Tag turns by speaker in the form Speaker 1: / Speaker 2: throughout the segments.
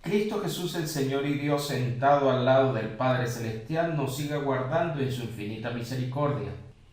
Speaker 1: Cristo Jesús el Señor y Dios sentado al lado del Padre Celestial nos siga guardando en su infinita misericordia.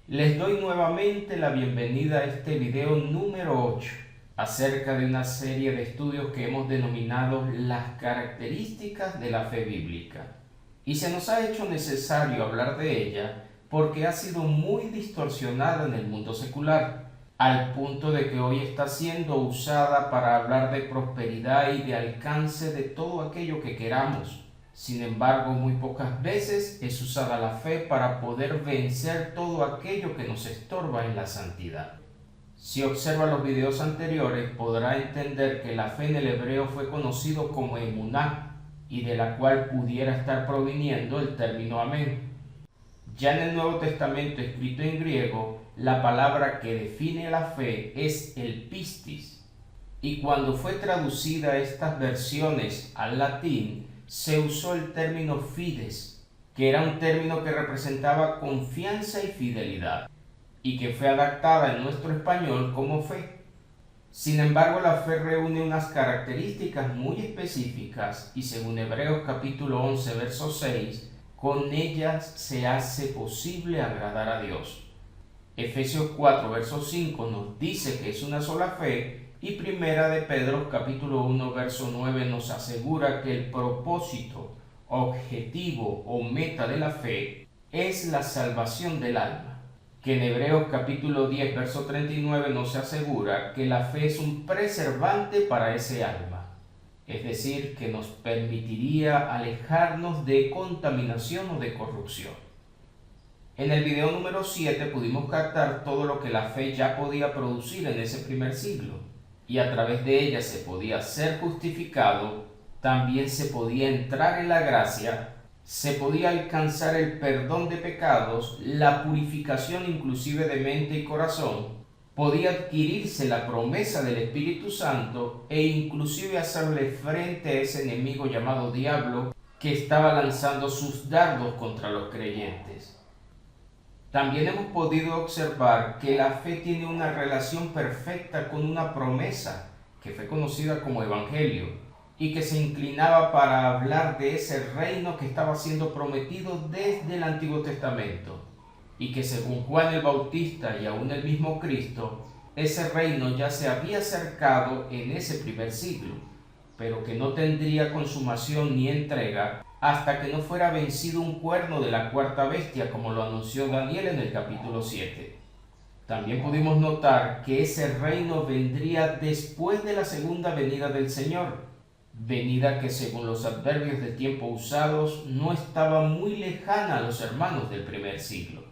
Speaker 1: Les doy nuevamente la bienvenida a este video número 8 acerca de una serie de estudios que hemos denominado las características de la fe bíblica. Y se nos ha hecho necesario hablar de ella porque ha sido muy distorsionada en el mundo secular, al punto de que hoy está siendo usada para hablar de prosperidad y de alcance de todo aquello que queramos. Sin embargo, muy pocas veces es usada la fe para poder vencer todo aquello que nos estorba en la santidad. Si observa los videos anteriores, podrá entender que la fe en el hebreo fue conocido como emuná, y de la cual pudiera estar proviniendo el término amén. Ya en el Nuevo Testamento escrito en griego, la palabra que define la fe es el pistis, y cuando fue traducida a estas versiones al latín, se usó el término fides, que era un término que representaba confianza y fidelidad, y que fue adaptada en nuestro español como fe. Sin embargo, la fe reúne unas características muy específicas y según Hebreos capítulo 11, verso 6, con ellas se hace posible agradar a Dios. Efesios 4, verso 5 nos dice que es una sola fe y Primera de Pedro capítulo 1, verso 9 nos asegura que el propósito, objetivo o meta de la fe es la salvación del alma. Que en Hebreos capítulo 10, verso 39 nos asegura que la fe es un preservante para ese alma, es decir, que nos permitiría alejarnos de contaminación o de corrupción. En el video número 7 pudimos captar todo lo que la fe ya podía producir en ese primer siglo, y a través de ella se podía ser justificado, también se podía entrar en la gracia, se podía alcanzar el perdón de pecados, la purificación inclusive de mente y corazón, podía adquirirse la promesa del Espíritu Santo e inclusive hacerle frente a ese enemigo llamado diablo que estaba lanzando sus dardos contra los creyentes. También hemos podido observar que la fe tiene una relación perfecta con una promesa que fue conocida como Evangelio y que se inclinaba para hablar de ese reino que estaba siendo prometido desde el Antiguo Testamento y que según Juan el Bautista y aún el mismo Cristo, ese reino ya se había acercado en ese primer siglo, pero que no tendría consumación ni entrega hasta que no fuera vencido un cuerno de la cuarta bestia, como lo anunció Daniel en el capítulo 7. También pudimos notar que ese reino vendría después de la segunda venida del Señor, venida que según los adverbios de tiempo usados no estaba muy lejana a los hermanos del primer siglo.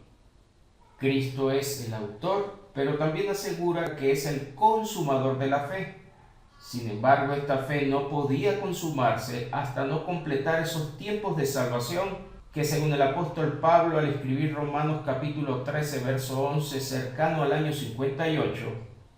Speaker 1: Cristo es el autor, pero también asegura que es el consumador de la fe. Sin embargo, esta fe no podía consumarse hasta no completar esos tiempos de salvación que según el apóstol Pablo al escribir Romanos capítulo 13, verso 11, cercano al año 58,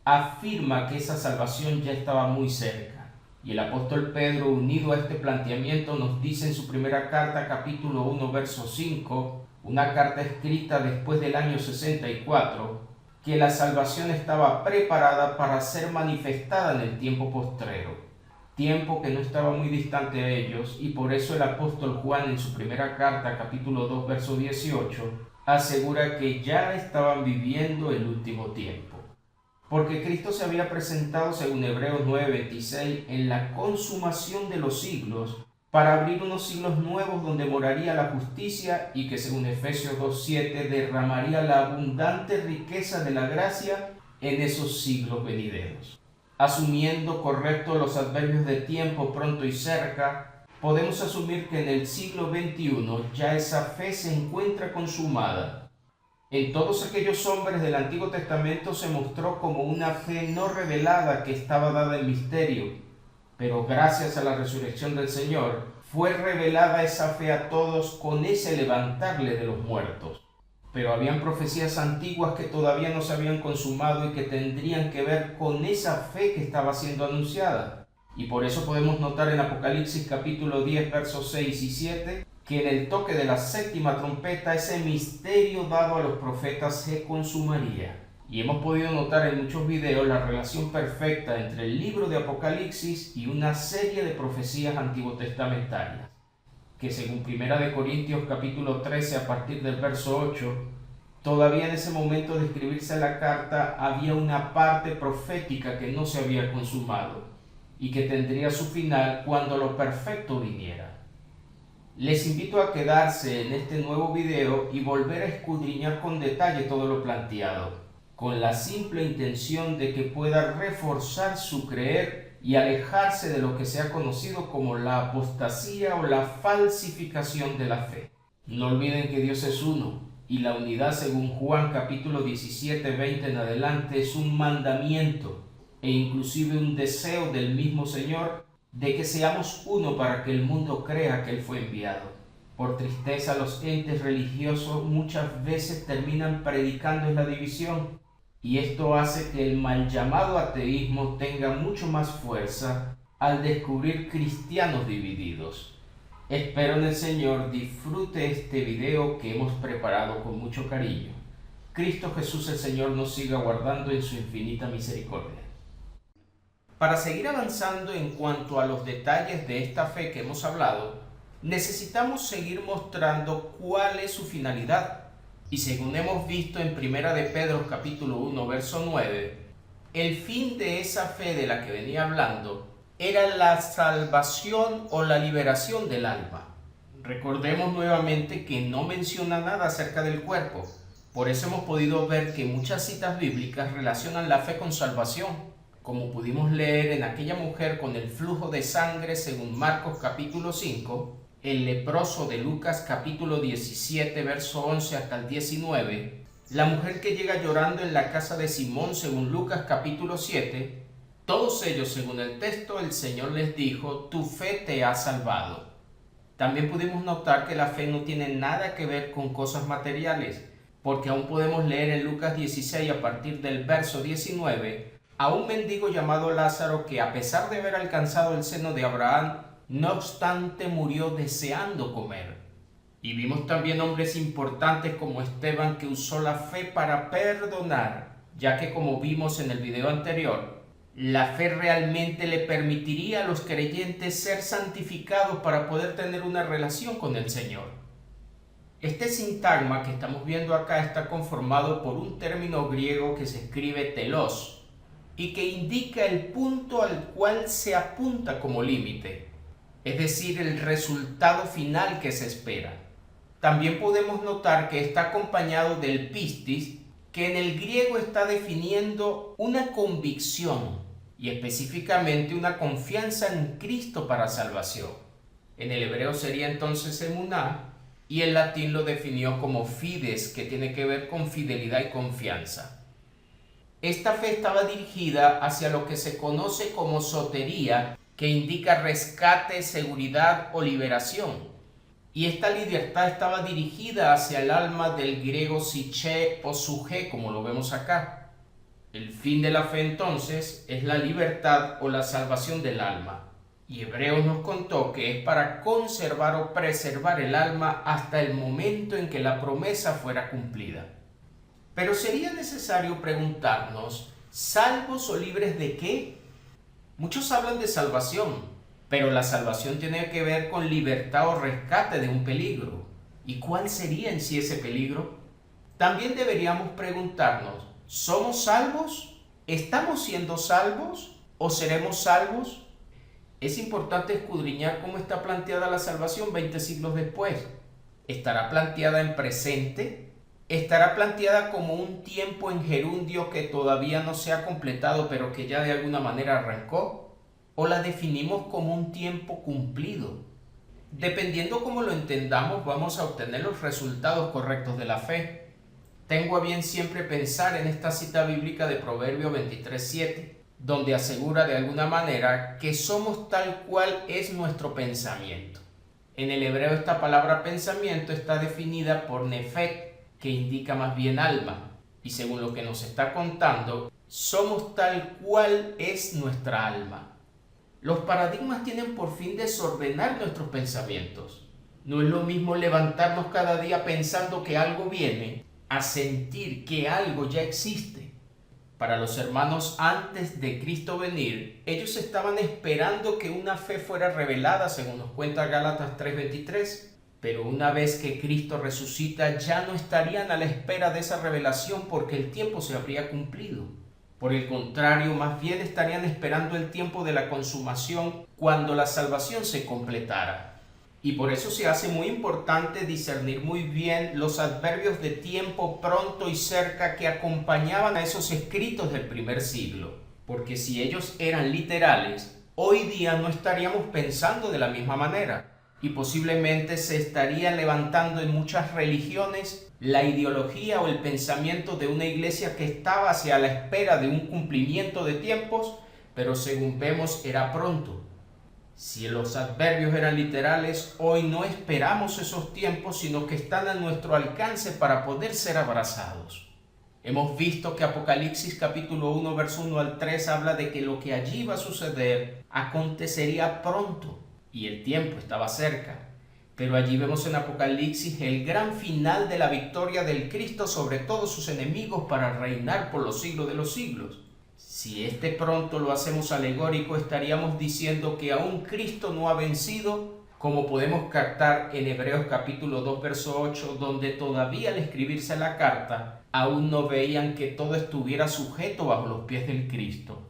Speaker 1: afirma que esa salvación ya estaba muy cerca. Y el apóstol Pedro, unido a este planteamiento, nos dice en su primera carta, capítulo 1, verso 5, una carta escrita después del año 64, que la salvación estaba preparada para ser manifestada en el tiempo postrero, tiempo que no estaba muy distante de ellos, y por eso el apóstol Juan en su primera carta, capítulo 2, verso 18, asegura que ya estaban viviendo el último tiempo. Porque Cristo se había presentado, según Hebreos 9:26, en la consumación de los siglos, para abrir unos siglos nuevos donde moraría la justicia y que según Efesios 2:7 derramaría la abundante riqueza de la gracia en esos siglos venideros. Asumiendo correctos los adverbios de tiempo, pronto y cerca, podemos asumir que en el siglo XXI ya esa fe se encuentra consumada. En todos aquellos hombres del Antiguo Testamento se mostró como una fe no revelada que estaba dada en misterio, pero gracias a la resurrección del Señor, fue revelada esa fe a todos con ese levantarle de los muertos. Pero habían profecías antiguas que todavía no se habían consumado y que tendrían que ver con esa fe que estaba siendo anunciada. Y por eso podemos notar en Apocalipsis capítulo 10, versos 6 y 7, que en el toque de la séptima trompeta ese misterio dado a los profetas se consumaría. y hemos podido notar en muchos videos la relación perfecta entre el libro de Apocalipsis y una serie de profecías antiguotestamentarias, que según 1 Corintios capítulo 13 a partir del verso 8, todavía en ese momento de escribirse la carta había una parte profética que no se había consumado y que tendría su final cuando lo perfecto viniera. Les invito a quedarse en este nuevo video y volver a escudriñar con detalle todo lo planteado, con la simple intención de que pueda reforzar su creer y alejarse de lo que se ha conocido como la apostasía o la falsificación de la fe. No olviden que Dios es uno, y la unidad según Juan capítulo 17, 20 en adelante es un mandamiento e inclusive un deseo del mismo Señor de que seamos uno para que el mundo crea que Él fue enviado. Por tristeza, los entes religiosos muchas veces terminan predicando en la división, y esto hace que el mal llamado ateísmo tenga mucho más fuerza al descubrir cristianos divididos. Espero en el Señor disfrute este video que hemos preparado con mucho cariño. Cristo Jesús el Señor nos siga guardando en su infinita misericordia. Para seguir avanzando en cuanto a los detalles de esta fe que hemos hablado, necesitamos seguir mostrando cuál es su finalidad. Y según hemos visto en 1 de Pedro capítulo 1 verso 9, el fin de esa fe de la que venía hablando era la salvación o la liberación del alma. Recordemos nuevamente que no menciona nada acerca del cuerpo. Por eso hemos podido ver que muchas citas bíblicas relacionan la fe con salvación, como pudimos leer en aquella mujer con el flujo de sangre según Marcos capítulo 5, el leproso de Lucas capítulo 17 verso 11 hasta el 19, la mujer que llega llorando en la casa de Simón según Lucas capítulo 7, todos ellos según el texto el Señor les dijo: tu fe te ha salvado. También pudimos notar que la fe no tiene nada que ver con cosas materiales, porque aún podemos leer en Lucas 16 a partir del verso 19 a un mendigo llamado Lázaro que, a pesar de haber alcanzado el seno de Abraham, no obstante murió deseando comer. Y vimos también hombres importantes como Esteban, que usó la fe para perdonar, ya que, como vimos en el video anterior, la fe realmente le permitiría a los creyentes ser santificados para poder tener una relación con el Señor. Este sintagma que estamos viendo acá está conformado por un término griego que se escribe telos, y que indica el punto al cual se apunta como límite, es decir, el resultado final que se espera. También podemos notar que está acompañado del pistis, que en el griego está definiendo una convicción y específicamente una confianza en Cristo para salvación. En el hebreo sería entonces emuná, y el latín lo definió como fides, que tiene que ver con fidelidad y confianza. Esta fe estaba dirigida hacia lo que se conoce como sotería, que indica rescate, seguridad o liberación. Y esta libertad estaba dirigida hacia el alma del griego psiché o sujé, como lo vemos acá. El fin de la fe entonces es la libertad o la salvación del alma. Y Hebreos nos contó que es para conservar o preservar el alma hasta el momento en que la promesa fuera cumplida. Pero sería necesario preguntarnos, ¿salvos o libres de qué? Muchos hablan de salvación, pero la salvación tiene que ver con libertad o rescate de un peligro. ¿Y cuál sería en sí ese peligro? También deberíamos preguntarnos, ¿somos salvos? ¿Estamos siendo salvos? ¿O seremos salvos? Es importante escudriñar cómo está planteada la salvación 20 siglos después. ¿Estará planteada en presente? ¿Estará planteada como un tiempo en gerundio que todavía no se ha completado pero que ya de alguna manera arrancó? ¿O la definimos como un tiempo cumplido? Dependiendo cómo lo entendamos, vamos a obtener los resultados correctos de la fe. Tengo a bien siempre pensar en esta cita bíblica de Proverbio 23:7, donde asegura de alguna manera que somos tal cual es nuestro pensamiento. En el hebreo esta palabra pensamiento está definida por nefek, que indica más bien alma, y según lo que nos está contando, somos tal cual es nuestra alma. Los paradigmas tienen por fin desordenar nuestros pensamientos. No es lo mismo levantarnos cada día pensando que algo viene, a sentir que algo ya existe. Para los hermanos antes de Cristo venir, ellos estaban esperando que una fe fuera revelada, según nos cuenta Gálatas 3:23. Pero una vez que Cristo resucita, ya no estarían a la espera de esa revelación porque el tiempo se habría cumplido. Por el contrario, más bien estarían esperando el tiempo de la consumación cuando la salvación se completara. Y por eso se hace muy importante discernir muy bien los adverbios de tiempo, pronto y cerca que acompañaban a esos escritos del primer siglo. Porque si ellos eran literales, hoy día no estaríamos pensando de la misma manera. Y posiblemente se estaría levantando en muchas religiones la ideología o el pensamiento de una iglesia que estaba hacia la espera de un cumplimiento de tiempos, pero según vemos era pronto. Si los adverbios eran literales, hoy no esperamos esos tiempos, sino que están a nuestro alcance para poder ser abrazados. Hemos visto que Apocalipsis capítulo 1, verso 1 al 3 habla de que lo que allí va a suceder acontecería pronto. Y el tiempo estaba cerca. Pero allí vemos en Apocalipsis el gran final de la victoria del Cristo sobre todos sus enemigos para reinar por los siglos de los siglos. Si este pronto lo hacemos alegórico, estaríamos diciendo que aún Cristo no ha vencido, como podemos captar en Hebreos capítulo 2, verso 8, donde todavía al escribirse la carta, aún no veían que todo estuviera sujeto bajo los pies del Cristo.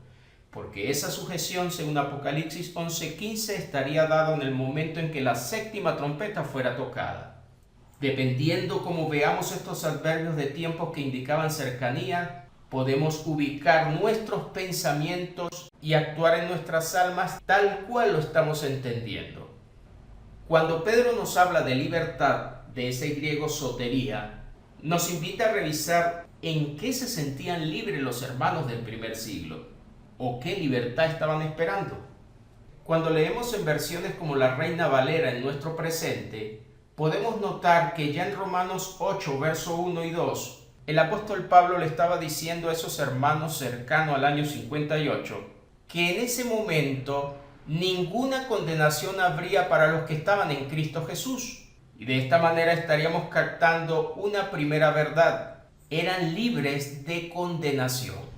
Speaker 1: Porque esa sujeción, según Apocalipsis 11:15, estaría dada en el momento en que la séptima trompeta fuera tocada. Dependiendo cómo veamos estos adverbios de tiempos que indicaban cercanía, podemos ubicar nuestros pensamientos y actuar en nuestras almas tal cual lo estamos entendiendo. Cuando Pedro nos habla de libertad, de ese griego sotería, nos invita a revisar en qué se sentían libres los hermanos del primer siglo. ¿O qué libertad estaban esperando? Cuando leemos en versiones como la Reina Valera en nuestro presente, podemos notar que ya en Romanos 8, verso 1 y 2, el apóstol Pablo le estaba diciendo a esos hermanos cercanos al año 58, que en ese momento ninguna condenación habría para los que estaban en Cristo Jesús. Y de esta manera estaríamos captando una primera verdad: eran libres de condenación.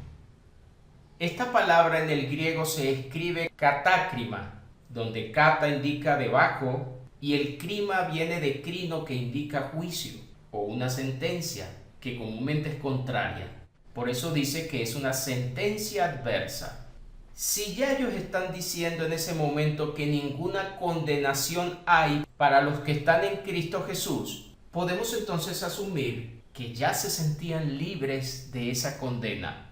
Speaker 1: Esta palabra en el griego se escribe katácrima, donde kata indica debajo y el crima viene de crino, que indica juicio o una sentencia que comúnmente es contraria. Por eso dice que es una sentencia adversa. Si ya ellos están diciendo en ese momento que ninguna condenación hay para los que están en Cristo Jesús, podemos entonces asumir que ya se sentían libres de esa condena.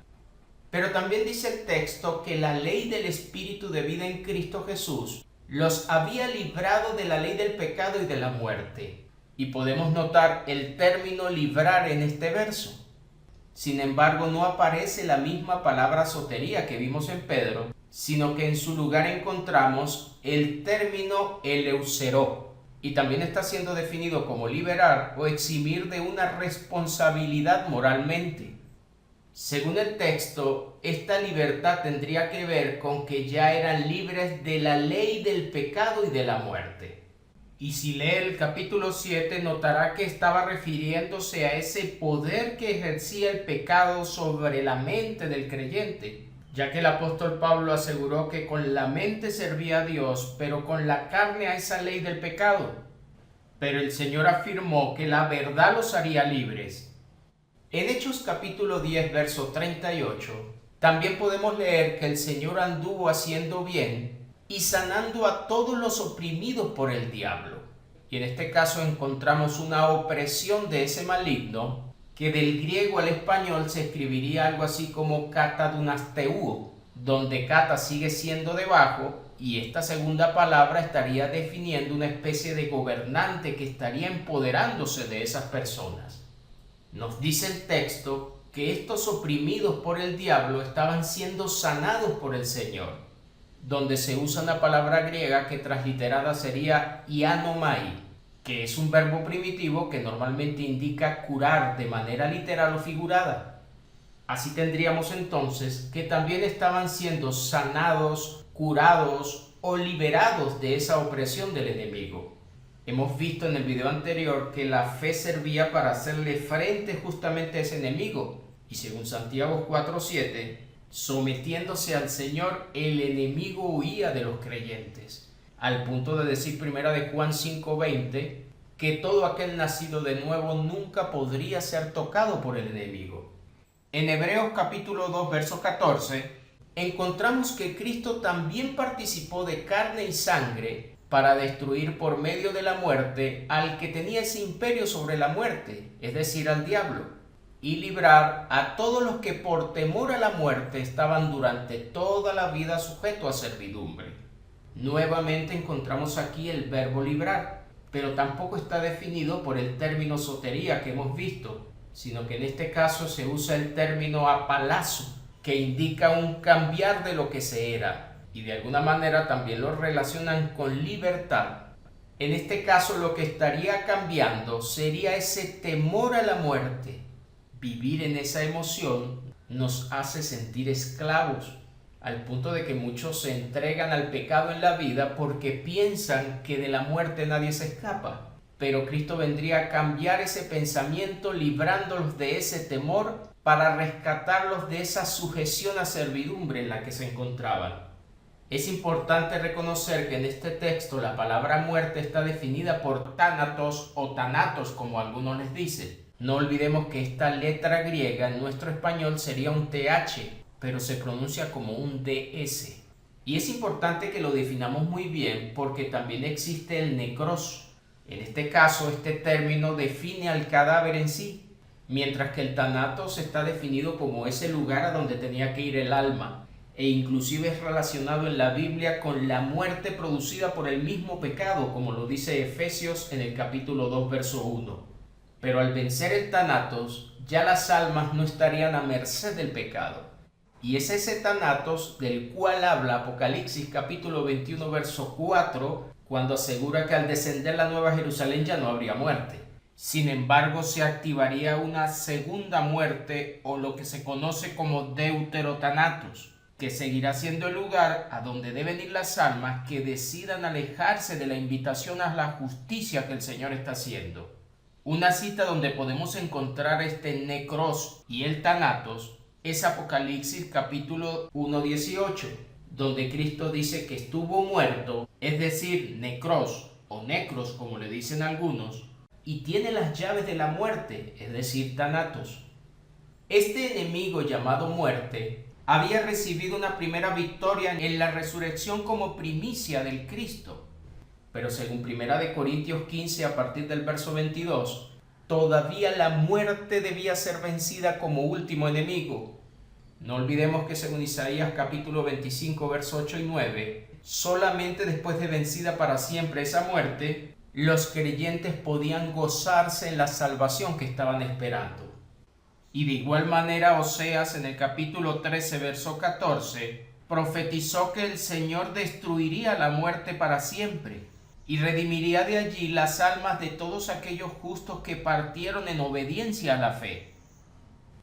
Speaker 1: Pero también dice el texto que la ley del Espíritu de vida en Cristo Jesús los había librado de la ley del pecado y de la muerte. Y podemos notar el término librar en este verso. Sin embargo, no aparece la misma palabra sotería que vimos en Pedro, sino que en su lugar encontramos el término eleuseró. Y también está siendo definido como liberar o eximir de una responsabilidad moralmente. Según el texto, esta libertad tendría que ver con que ya eran libres de la ley del pecado y de la muerte. Y si lee el capítulo 7, notará que estaba refiriéndose a ese poder que ejercía el pecado sobre la mente del creyente, ya que el apóstol Pablo aseguró que con la mente servía a Dios, pero con la carne a esa ley del pecado. Pero el Señor afirmó que la verdad los haría libres. En Hechos capítulo 10, verso 38, también podemos leer que el Señor anduvo haciendo bien y sanando a todos los oprimidos por el diablo. Y en este caso encontramos una opresión de ese maligno, que del griego al español se escribiría algo así como katadunasteuo, donde kata sigue siendo debajo, y esta segunda palabra estaría definiendo una especie de gobernante que estaría empoderándose de esas personas. Nos dice el texto que estos oprimidos por el diablo estaban siendo sanados por el Señor, donde se usa una palabra griega que transliterada sería ianomai, que es un verbo primitivo que normalmente indica curar de manera literal o figurada. Así tendríamos entonces que también estaban siendo sanados, curados o liberados de esa opresión del enemigo. Hemos visto en el video anterior que la fe servía para hacerle frente justamente a ese enemigo, Y según Santiago 4:7, sometiéndose al Señor, el enemigo huía de los creyentes, al punto de decir primera de Juan 5:20, que todo aquel nacido de nuevo nunca podría ser tocado por el enemigo. En Hebreos capítulo 2, verso 14, encontramos que Cristo también participó de carne y sangre para destruir por medio de la muerte al que tenía ese imperio sobre la muerte, es decir, al diablo, y librar a todos los que por temor a la muerte estaban durante toda la vida sujetos a servidumbre. Nuevamente encontramos aquí el verbo librar, pero tampoco está definido por el término sotería que hemos visto, sino que en este caso se usa el término apalazo, que indica un cambiar de lo que se era, y de alguna manera también lo relacionan con libertad. En este caso lo que estaría cambiando sería ese temor a la muerte. Vivir en esa emoción nos hace sentir esclavos, al punto de que muchos se entregan al pecado en la vida porque piensan que de la muerte nadie se escapa. Pero Cristo vendría a cambiar ese pensamiento, librándolos de ese temor para rescatarlos de esa sujeción a servidumbre en la que se encontraban. Es importante reconocer que en este texto la palabra muerte está definida por tánatos o tanatos, como algunos les dicen. No olvidemos que esta letra griega en nuestro español sería un TH, pero se pronuncia como un DS. Y es importante que lo definamos muy bien porque también existe el necros. En este caso, este término define al cadáver en sí, mientras que el thanatos está definido como ese lugar a donde tenía que ir el alma, e inclusive es relacionado en la Biblia con la muerte producida por el mismo pecado, como lo dice Efesios en el capítulo 2, verso 1. Pero al vencer el thanatos, ya las almas no estarían a merced del pecado. Y es ese thanatos del cual habla Apocalipsis capítulo 21, verso 4, cuando asegura que al descender la Nueva Jerusalén ya no habría muerte. Sin embargo, se activaría una segunda muerte, o lo que se conoce como deuterothanatos, que seguirá siendo el lugar a donde deben ir las almas que decidan alejarse de la invitación a la justicia que el Señor está haciendo. Una cita donde podemos encontrar este necros y el thanatos es Apocalipsis capítulo 1:18, donde Cristo dice que estuvo muerto, es decir, necros o necros como le dicen algunos, y tiene las llaves de la muerte, es decir, thanatos. Este enemigo llamado muerte había recibido una primera victoria en la resurrección como primicia del Cristo. Pero según 1 Corintios 15 a partir del verso 22, todavía la muerte debía ser vencida como último enemigo. No olvidemos que según Isaías capítulo 25 verso 8 y 9, solamente después de vencida para siempre esa muerte, los creyentes podían gozarse en la salvación que estaban esperando. Y de igual manera Oseas en el capítulo 13 verso 14 profetizó que el Señor destruiría la muerte para siempre y redimiría de allí las almas de todos aquellos justos que partieron en obediencia a la fe.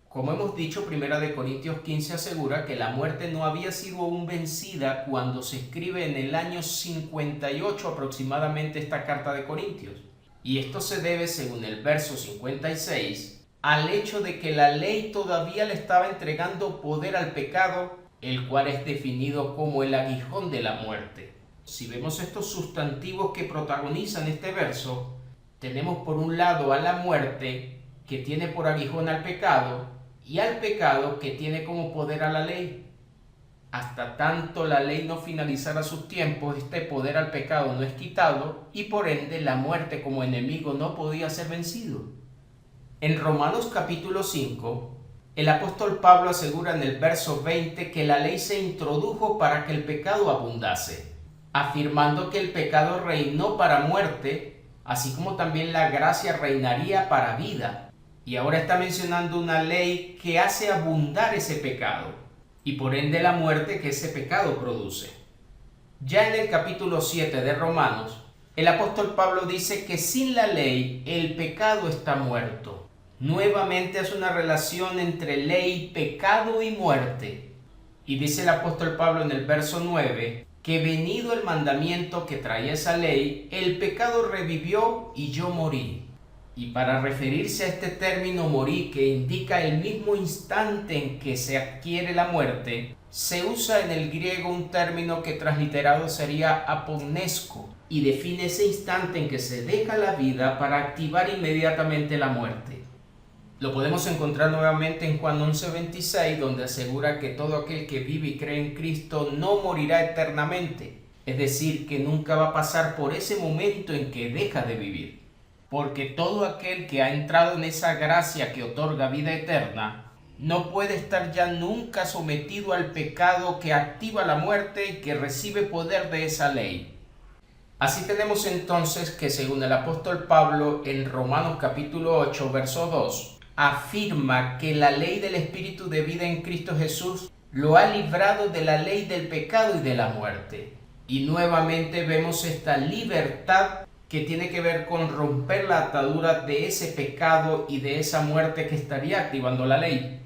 Speaker 1: Como hemos dicho, 1 Corintios 15 asegura que la muerte no había sido aún vencida cuando se escribe en el año 58 aproximadamente esta carta de Corintios. Y esto se debe, según el verso 56, al hecho de que la ley todavía le estaba entregando poder al pecado, el cual es definido como el aguijón de la muerte. Si vemos estos sustantivos que protagonizan este verso, tenemos por un lado a la muerte, que tiene por aguijón al pecado, y al pecado, que tiene como poder a la ley. Hasta tanto la ley no finalizara sus tiempos, este poder al pecado no es quitado, y por ende la muerte como enemigo no podía ser vencido. En Romanos capítulo 5, el apóstol Pablo asegura en el verso 20 que la ley se introdujo para que el pecado abundase, afirmando que el pecado reinó para muerte, así como también la gracia reinaría para vida. Y ahora está mencionando una ley que hace abundar ese pecado, y por ende la muerte que ese pecado produce. Ya en el capítulo 7 de Romanos, el apóstol Pablo dice que sin la ley el pecado está muerto. Nuevamente es una relación entre ley, pecado y muerte. Y dice el apóstol Pablo en el verso 9, que venido el mandamiento que traía esa ley, el pecado revivió y yo morí. Y para referirse a este término morir, que indica el mismo instante en que se adquiere la muerte, se usa en el griego un término que transliterado sería apognesko y define ese instante en que se deja la vida para activar inmediatamente la muerte. Lo podemos encontrar nuevamente en Juan 11:26, donde asegura que todo aquel que vive y cree en Cristo no morirá eternamente, es decir, que nunca va a pasar por ese momento en que deja de vivir. Porque todo aquel que ha entrado en esa gracia que otorga vida eterna, no puede estar ya nunca sometido al pecado que activa la muerte y que recibe poder de esa ley. Así tenemos entonces que según el apóstol Pablo en Romanos capítulo 8, verso 2, afirma que la ley del Espíritu de vida en Cristo Jesús lo ha librado de la ley del pecado y de la muerte. Y nuevamente vemos esta libertad que tiene que ver con romper la atadura de ese pecado y de esa muerte que estaría activando la ley.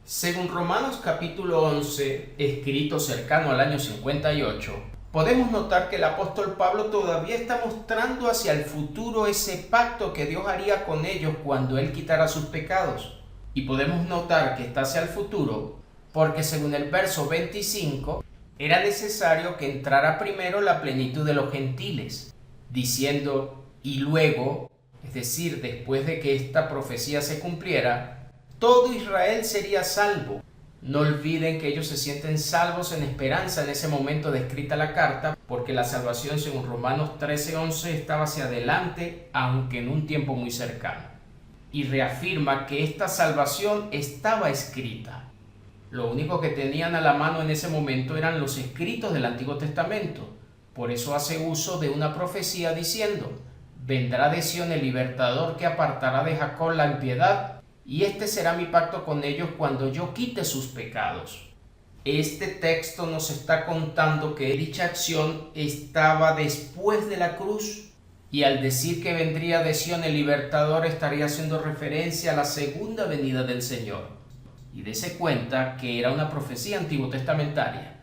Speaker 1: Según Romanos capítulo 11, escrito cercano al año 58, podemos notar que el apóstol Pablo todavía está mostrando hacia el futuro ese pacto que Dios haría con ellos cuando Él quitara sus pecados. Y podemos notar que está hacia el futuro porque según el verso 25, era necesario que entrara primero la plenitud de los gentiles, diciendo, y luego, es decir, después de que esta profecía se cumpliera, todo Israel sería salvo. No olviden que ellos se sienten salvos en esperanza en ese momento de escrita la carta, porque la salvación según Romanos 13:11 estaba hacia adelante, aunque en un tiempo muy cercano. Y reafirma que esta salvación estaba escrita. Lo único que tenían a la mano en ese momento eran los escritos del Antiguo Testamento. Por eso hace uso de una profecía diciendo, vendrá de Sión el libertador que apartará de Jacob la impiedad, y este será mi pacto con ellos cuando yo quite sus pecados. Este texto nos está contando que dicha acción estaba después de la cruz, y al decir que vendría de Sión el libertador estaría haciendo referencia a la segunda venida del Señor. Y dése cuenta que era una profecía antiguo testamentaria.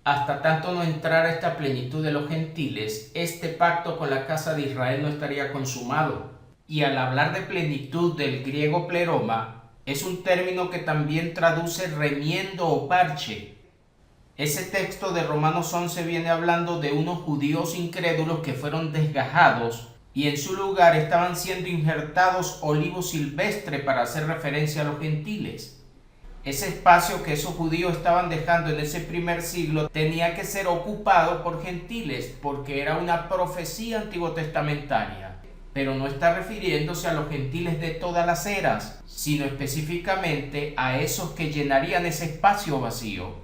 Speaker 1: Hasta tanto no entrara esta plenitud de los gentiles, este pacto con la casa de Israel no estaría consumado. Y al hablar de plenitud del griego pleroma, es un término que también traduce remiendo o parche. Ese texto de Romanos 11 viene hablando de unos judíos incrédulos que fueron desgajados y en su lugar estaban siendo injertados olivos silvestres para hacer referencia a los gentiles. Ese espacio que esos judíos estaban dejando en ese primer siglo tenía que ser ocupado por gentiles porque era una profecía antiguo-testamentaria, pero no está refiriéndose a los gentiles de todas las eras, sino específicamente a esos que llenarían ese espacio vacío.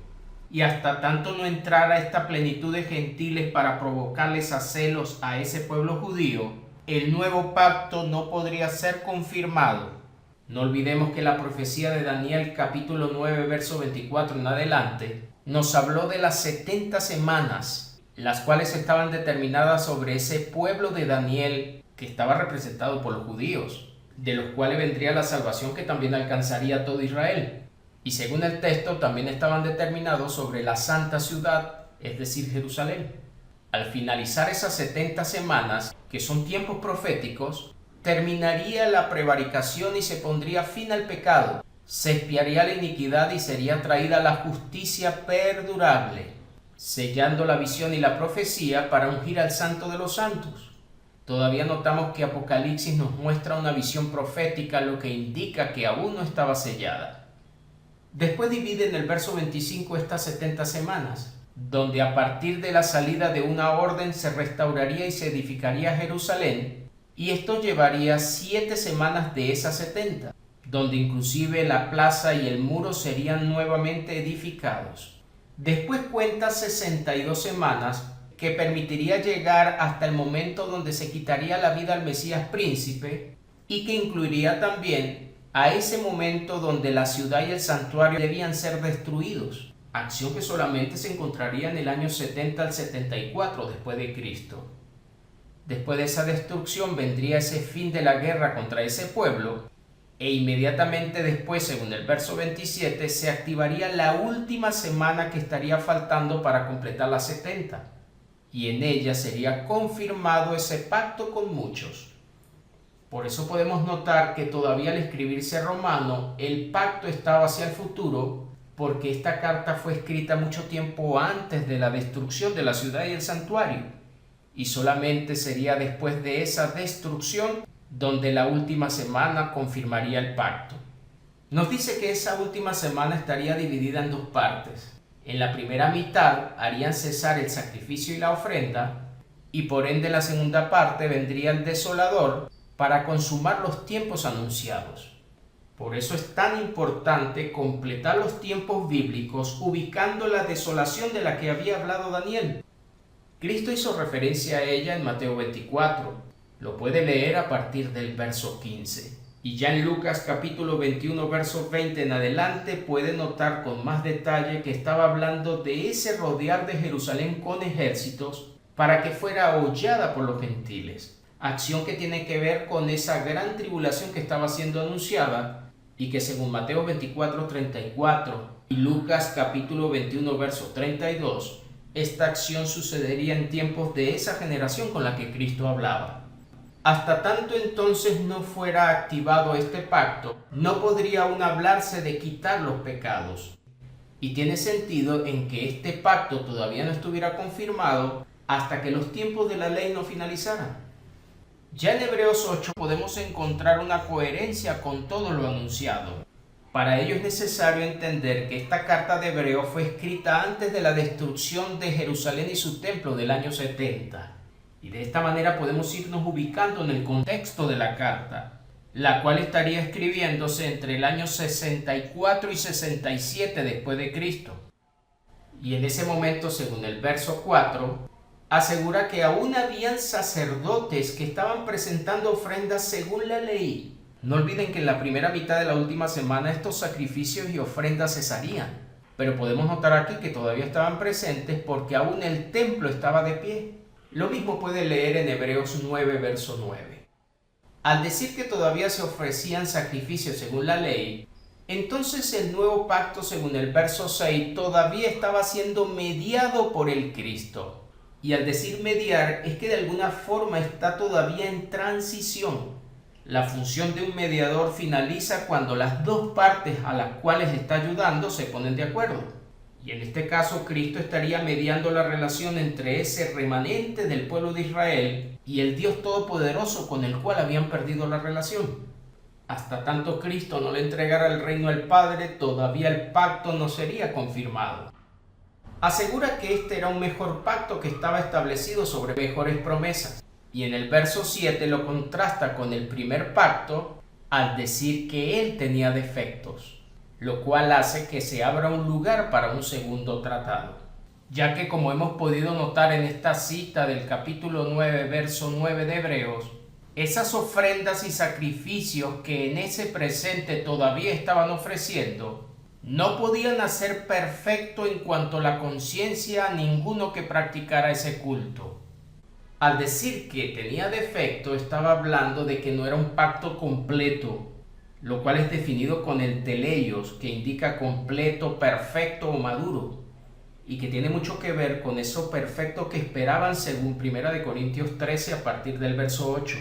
Speaker 1: Y hasta tanto no entrara esta plenitud de gentiles para provocarles a celos a ese pueblo judío, el nuevo pacto no podría ser confirmado. No olvidemos que la profecía de Daniel capítulo 9 verso 24 en adelante nos habló de las 70 semanas, las cuales estaban determinadas sobre ese pueblo de Daniel que estaba representado por los judíos, de los cuales vendría la salvación que también alcanzaría a todo Israel. Y según el texto también estaban determinados sobre la santa ciudad, es decir, Jerusalén. Al finalizar esas 70 semanas, que son tiempos proféticos, terminaría la prevaricación y se pondría fin al pecado, se expiaría la iniquidad y sería traída la justicia perdurable, sellando la visión y la profecía para ungir al Santo de los Santos. Todavía notamos que Apocalipsis nos muestra una visión profética, lo que indica que aún no estaba sellada. Después divide en el verso 25 estas 70 semanas, donde a partir de la salida de una orden se restauraría y se edificaría Jerusalén, y esto llevaría 7 semanas de esas 70, donde inclusive la plaza y el muro serían nuevamente edificados. Después cuenta 62 semanas que permitiría llegar hasta el momento donde se quitaría la vida al Mesías príncipe y que incluiría también a ese momento donde la ciudad y el santuario debían ser destruidos, acción que solamente se encontraría en el año 70 al 74 después de Cristo. Después de esa destrucción vendría ese fin de la guerra contra ese pueblo e inmediatamente después, según el verso 27, se activaría la última semana que estaría faltando para completar las 70 y en ella sería confirmado ese pacto con muchos. Por eso podemos notar que todavía al escribirse Romano, el pacto estaba hacia el futuro, porque esta carta fue escrita mucho tiempo antes de la destrucción de la ciudad y el santuario, y solamente sería después de esa destrucción donde la última semana confirmaría el pacto. Nos dice que esa última semana estaría dividida en dos partes. En la primera mitad harían cesar el sacrificio y la ofrenda, y por ende la segunda parte vendría el desolador para consumar los tiempos anunciados. Por eso es tan importante completar los tiempos bíblicos ubicando la desolación de la que había hablado Daniel. Cristo hizo referencia a ella en Mateo 24. Lo puede leer a partir del verso 15. Y ya en Lucas capítulo 21, verso 20 en adelante puede notar con más detalle que estaba hablando de ese rodear de Jerusalén con ejércitos para que fuera hollada por los gentiles. Acción que tiene que ver con esa gran tribulación que estaba siendo anunciada y que según Mateo 24:34 y Lucas capítulo 21 verso 32, esta acción sucedería en tiempos de esa generación con la que Cristo hablaba. Hasta tanto entonces no fuera activado este pacto, no podría aún hablarse de quitar los pecados. Y tiene sentido en que este pacto todavía no estuviera confirmado hasta que los tiempos de la ley no finalizaran. Ya en Hebreos 8 podemos encontrar una coherencia con todo lo anunciado. Para ello es necesario entender que esta carta de Hebreo fue escrita antes de la destrucción de Jerusalén y su templo del año 70. Y de esta manera podemos irnos ubicando en el contexto de la carta, la cual estaría escribiéndose entre el año 64 y 67 después de Cristo. Y en ese momento, según el verso 4, asegura que aún habían sacerdotes que estaban presentando ofrendas según la ley. No olviden que en la primera mitad de la última semana estos sacrificios y ofrendas cesarían, pero podemos notar aquí que todavía estaban presentes porque aún el templo estaba de pie. Lo mismo puede leer en Hebreos 9, verso 9. Al decir que todavía se ofrecían sacrificios según la ley, entonces el nuevo pacto, según el verso 6, todavía estaba siendo mediado por el Cristo. Y al decir mediar es que de alguna forma está todavía en transición. La función de un mediador finaliza cuando las dos partes a las cuales está ayudando se ponen de acuerdo. Y en este caso Cristo estaría mediando la relación entre ese remanente del pueblo de Israel y el Dios Todopoderoso con el cual habían perdido la relación. Hasta tanto Cristo no le entregara el reino al Padre, todavía el pacto no sería confirmado. Asegura que este era un mejor pacto que estaba establecido sobre mejores promesas. Y en el verso 7 lo contrasta con el primer pacto al decir que él tenía defectos, lo cual hace que se abra un lugar para un segundo tratado. Ya que como hemos podido notar en esta cita del capítulo 9, verso 9 de Hebreos, esas ofrendas y sacrificios que en ese presente todavía estaban ofreciendo, no podían hacer perfecto en cuanto a la conciencia a ninguno que practicara ese culto. Al decir que tenía defecto, estaba hablando de que no era un pacto completo, lo cual es definido con el teleios, que indica completo, perfecto o maduro, y que tiene mucho que ver con eso perfecto que esperaban según 1 Corintios 13 a partir del verso 8.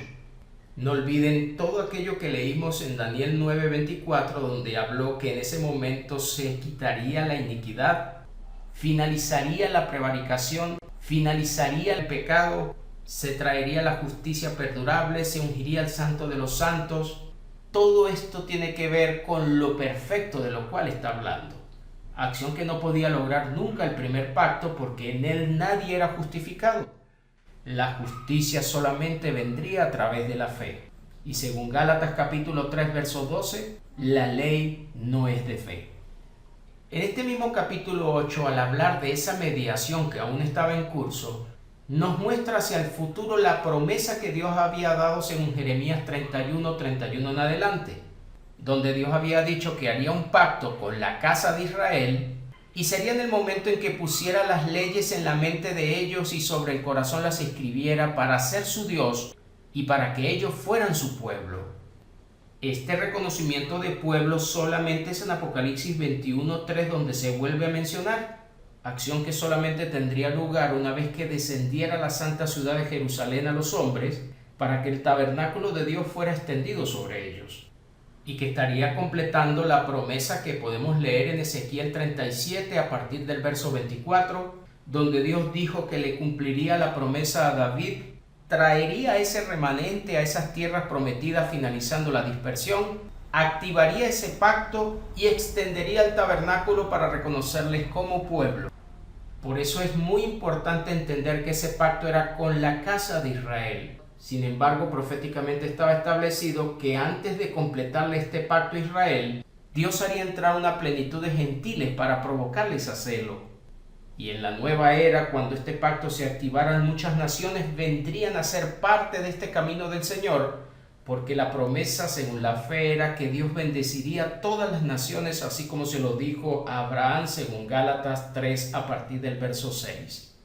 Speaker 1: No olviden todo aquello que leímos en Daniel 9:24, donde habló que en ese momento se quitaría la iniquidad, finalizaría la prevaricación, finalizaría el pecado, se traería la justicia perdurable, se ungiría el Santo de los Santos. Todo esto tiene que ver con lo perfecto de lo cual está hablando. Acción que no podía lograr nunca el primer pacto porque en él nadie era justificado. La justicia solamente vendría a través de la fe. Y según Gálatas capítulo 3, verso 12, la ley no es de fe. En este mismo capítulo 8, al hablar de esa mediación que aún estaba en curso, nos muestra hacia el futuro la promesa que Dios había dado según Jeremías 31 en adelante, donde Dios había dicho que haría un pacto con la casa de Israel y sería en el momento en que pusiera las leyes en la mente de ellos y sobre el corazón las escribiera para ser su Dios y para que ellos fueran su pueblo. Este reconocimiento de pueblo solamente es en Apocalipsis 21:3 donde se vuelve a mencionar, acción que solamente tendría lugar una vez que descendiera la santa ciudad de Jerusalén a los hombres para que el tabernáculo de Dios fuera extendido sobre ellos, y que estaría completando la promesa que podemos leer en Ezequiel 37 a partir del verso 24, donde Dios dijo que le cumpliría la promesa a David, traería ese remanente a esas tierras prometidas finalizando la dispersión, activaría ese pacto y extendería el tabernáculo para reconocerles como pueblo. Por eso es muy importante entender que ese pacto era con la casa de Israel. Sin embargo, proféticamente estaba establecido que antes de completarle este pacto a Israel, Dios haría entrar una plenitud de gentiles para provocarles a celo. Y en la nueva era, cuando este pacto se activara, muchas naciones vendrían a ser parte de este camino del Señor, porque la promesa según la fe era que Dios bendeciría a todas las naciones, así como se lo dijo a Abraham según Gálatas 3 a partir del verso 6.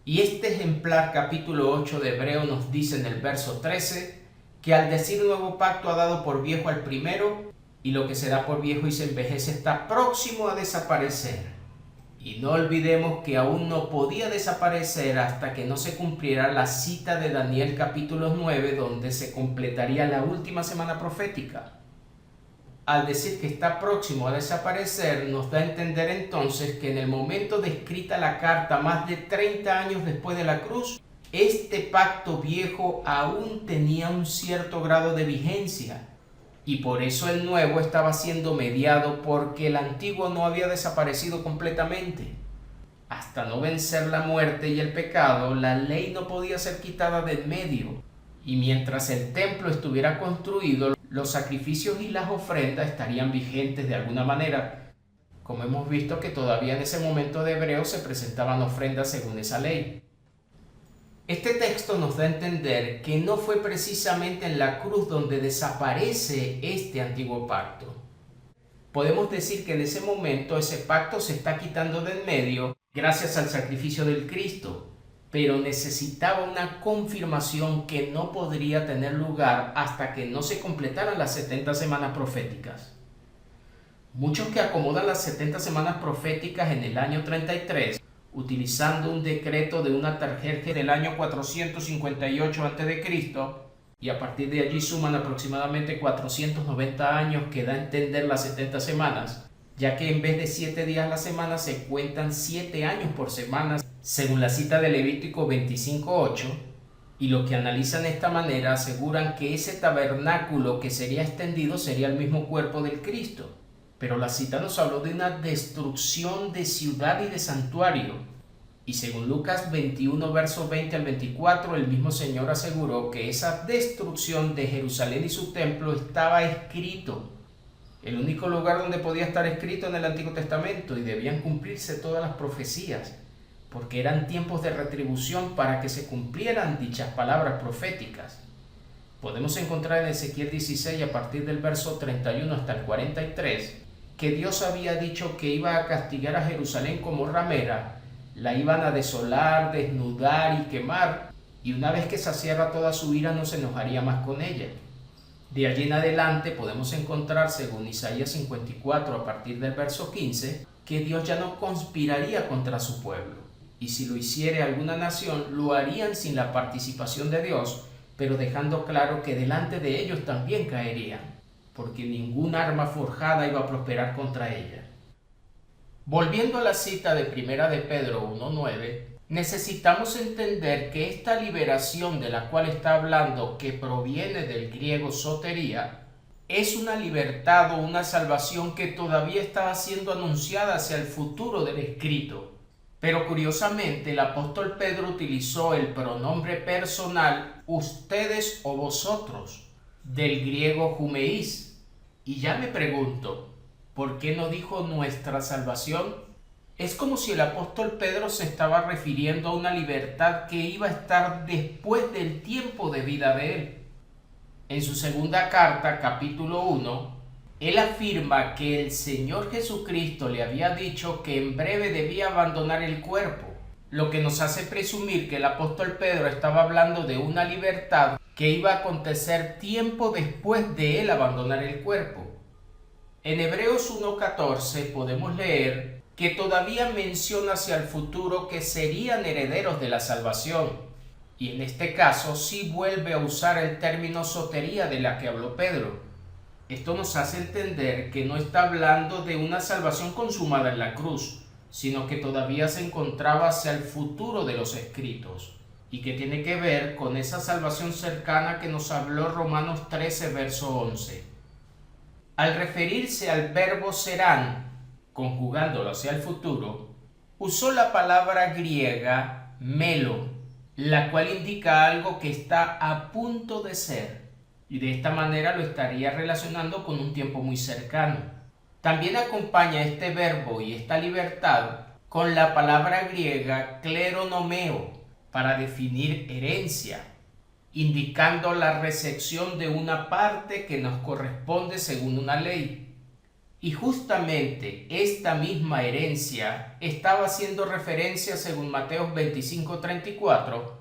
Speaker 1: Y este ejemplar capítulo 8 de Hebreo nos dice en el verso 13 que al decir nuevo pacto ha dado por viejo al primero, y lo que se da por viejo y se envejece está próximo a desaparecer. Y no olvidemos que aún no podía desaparecer hasta que no se cumpliera la cita de Daniel capítulo 9, donde se completaría la última semana profética. Al decir que está próximo a desaparecer, nos da a entender entonces que en el momento de escrita la carta, más de 30 años después de la cruz, este pacto viejo aún tenía un cierto grado de vigencia. Y por eso el nuevo estaba siendo mediado, porque el antiguo no había desaparecido completamente. Hasta no vencer la muerte y el pecado, la ley no podía ser quitada de en medio. Y mientras el templo estuviera construido, los sacrificios y las ofrendas estarían vigentes de alguna manera, como hemos visto que todavía en ese momento de Hebreo se presentaban ofrendas según esa ley. Este texto nos da a entender que no fue precisamente en la cruz donde desaparece este antiguo pacto. Podemos decir que en ese momento ese pacto se está quitando de en medio gracias al sacrificio del Cristo, pero necesitaba una confirmación que no podría tener lugar hasta que no se completaran las 70 semanas proféticas. Muchos que acomodan las 70 semanas proféticas en el año 33, utilizando un decreto de una tarjeta del año 458 a.C., y a partir de allí suman aproximadamente 490 años que da a entender las 70 semanas, ya que en vez de 7 días a la semana se cuentan 7 años por semana, según la cita de Levítico 25:8, y lo que analizan de esta manera aseguran que ese tabernáculo que sería extendido sería el mismo cuerpo del Cristo. Pero la cita nos habló de una destrucción de ciudad y de santuario. Y según Lucas 21, versos 20 al 24, el mismo Señor aseguró que esa destrucción de Jerusalén y su templo estaba escrito. El único lugar donde podía estar escrito en el Antiguo Testamento, y debían cumplirse todas las profecías, porque eran tiempos de retribución para que se cumplieran dichas palabras proféticas. Podemos encontrar en Ezequiel 16, a partir del verso 31 hasta el 43, que Dios había dicho que iba a castigar a Jerusalén como ramera, la iban a desolar, desnudar y quemar, y una vez que saciara toda su ira no se enojaría más con ella. De allí en adelante podemos encontrar, según Isaías 54, a partir del verso 15, que Dios ya no conspiraría contra su pueblo, y si lo hiciere alguna nación, lo harían sin la participación de Dios, pero dejando claro que delante de ellos también caerían, porque ningún arma forjada iba a prosperar contra ella. Volviendo a la cita de 1 de Pedro 1:9, necesitamos entender que esta liberación de la cual está hablando, que proviene del griego sotería, es una libertad o una salvación que todavía estaba siendo anunciada hacia el futuro del escrito. Pero curiosamente el apóstol Pedro utilizó el pronombre personal ustedes o vosotros, del griego humeís. Y ya me pregunto, ¿por qué no dijo nuestra salvación? Es como si el apóstol Pedro se estaba refiriendo a una libertad que iba a estar después del tiempo de vida de él. En su segunda carta, capítulo 1, él afirma que el Señor Jesucristo le había dicho que en breve debía abandonar el cuerpo, lo que nos hace presumir que el apóstol Pedro estaba hablando de una libertad que iba a acontecer tiempo después de él abandonar el cuerpo. En Hebreos 1:14 podemos leer que todavía menciona hacia el futuro que serían herederos de la salvación. Y en este caso sí vuelve a usar el término sotería de la que habló Pedro. Esto nos hace entender que no está hablando de una salvación consumada en la cruz, sino que todavía se encontraba hacia el futuro de los escritos, y que tiene que ver con esa salvación cercana que nos habló Romanos 13, verso 11. Al referirse al verbo serán, conjugándolo hacia el futuro, usó la palabra griega melo, la cual indica algo que está a punto de ser, y de esta manera lo estaría relacionando con un tiempo muy cercano. También acompaña este verbo y esta libertad con la palabra griega kleronomeo para definir herencia, indicando la recepción de una parte que nos corresponde según una ley. Y justamente esta misma herencia estaba haciendo referencia, según Mateo 25:34,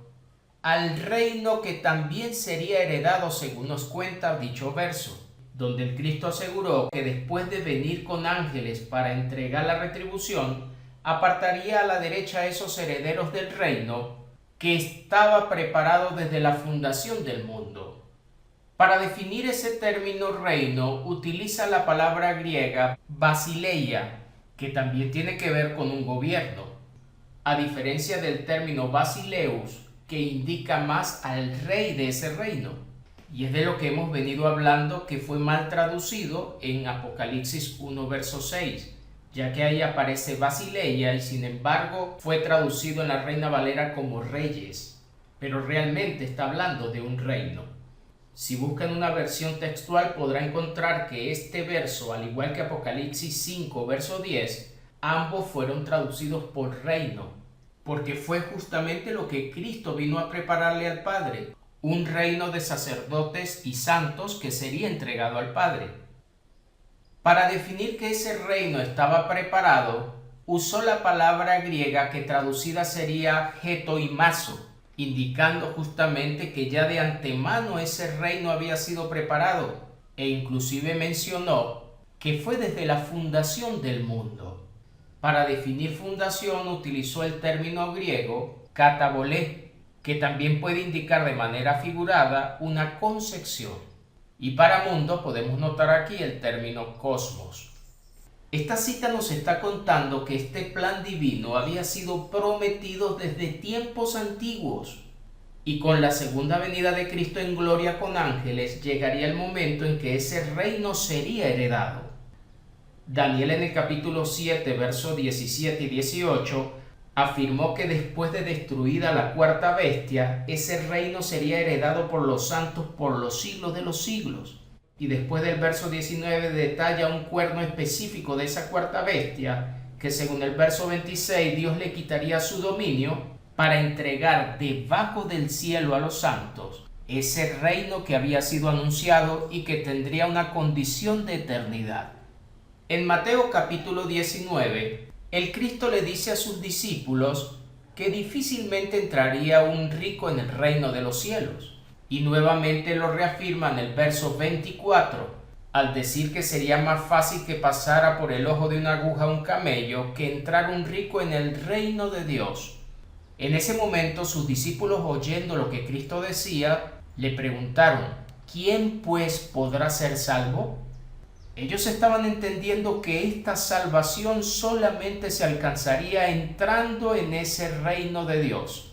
Speaker 1: al reino que también sería heredado, según nos cuenta dicho verso, donde el Cristo aseguró que después de venir con ángeles para entregar la retribución, apartaría a la derecha a esos herederos del reino que estaba preparado desde la fundación del mundo. Para definir ese término reino, utiliza la palabra griega basileia, que también tiene que ver con un gobierno, a diferencia del término basileus, que indica más al rey de ese reino. Y es de lo que hemos venido hablando, que fue mal traducido en Apocalipsis 1, verso 6, ya que ahí aparece basileia y sin embargo fue traducido en la Reina Valera como reyes, pero realmente está hablando de un reino. Si buscan una versión textual podrá encontrar que este verso, al igual que Apocalipsis 5, verso 10, ambos fueron traducidos por reino, porque fue justamente lo que Cristo vino a prepararle al Padre, un reino de sacerdotes y santos que sería entregado al Padre. Para definir que ese reino estaba preparado, usó la palabra griega que traducida sería getoimazo, indicando justamente que ya de antemano ese reino había sido preparado, e inclusive mencionó que fue desde la fundación del mundo. Para definir fundación utilizó el término griego katabolé, que también puede indicar de manera figurada una concepción. Y para mundo podemos notar aquí el término cosmos. Esta cita nos está contando que este plan divino había sido prometido desde tiempos antiguos, y con la segunda venida de Cristo en gloria con ángeles llegaría el momento en que ese reino sería heredado. Daniel en el capítulo 7, versos 17 y 18, afirmó que después de destruida la cuarta bestia, ese reino sería heredado por los santos por los siglos de los siglos. Y después del verso 19 detalla un cuerno específico de esa cuarta bestia, que según el verso 26 Dios le quitaría su dominio para entregar debajo del cielo a los santos ese reino que había sido anunciado y que tendría una condición de eternidad. En Mateo capítulo 19, el Cristo le dice a sus discípulos que difícilmente entraría un rico en el reino de los cielos. Y nuevamente lo reafirma en el verso 24, al decir que sería más fácil que pasara por el ojo de una aguja un camello que entrar un rico en el reino de Dios. En ese momento sus discípulos, oyendo lo que Cristo decía, le preguntaron: ¿quién pues podrá ser salvo? Ellos estaban entendiendo que esta salvación solamente se alcanzaría entrando en ese reino de Dios.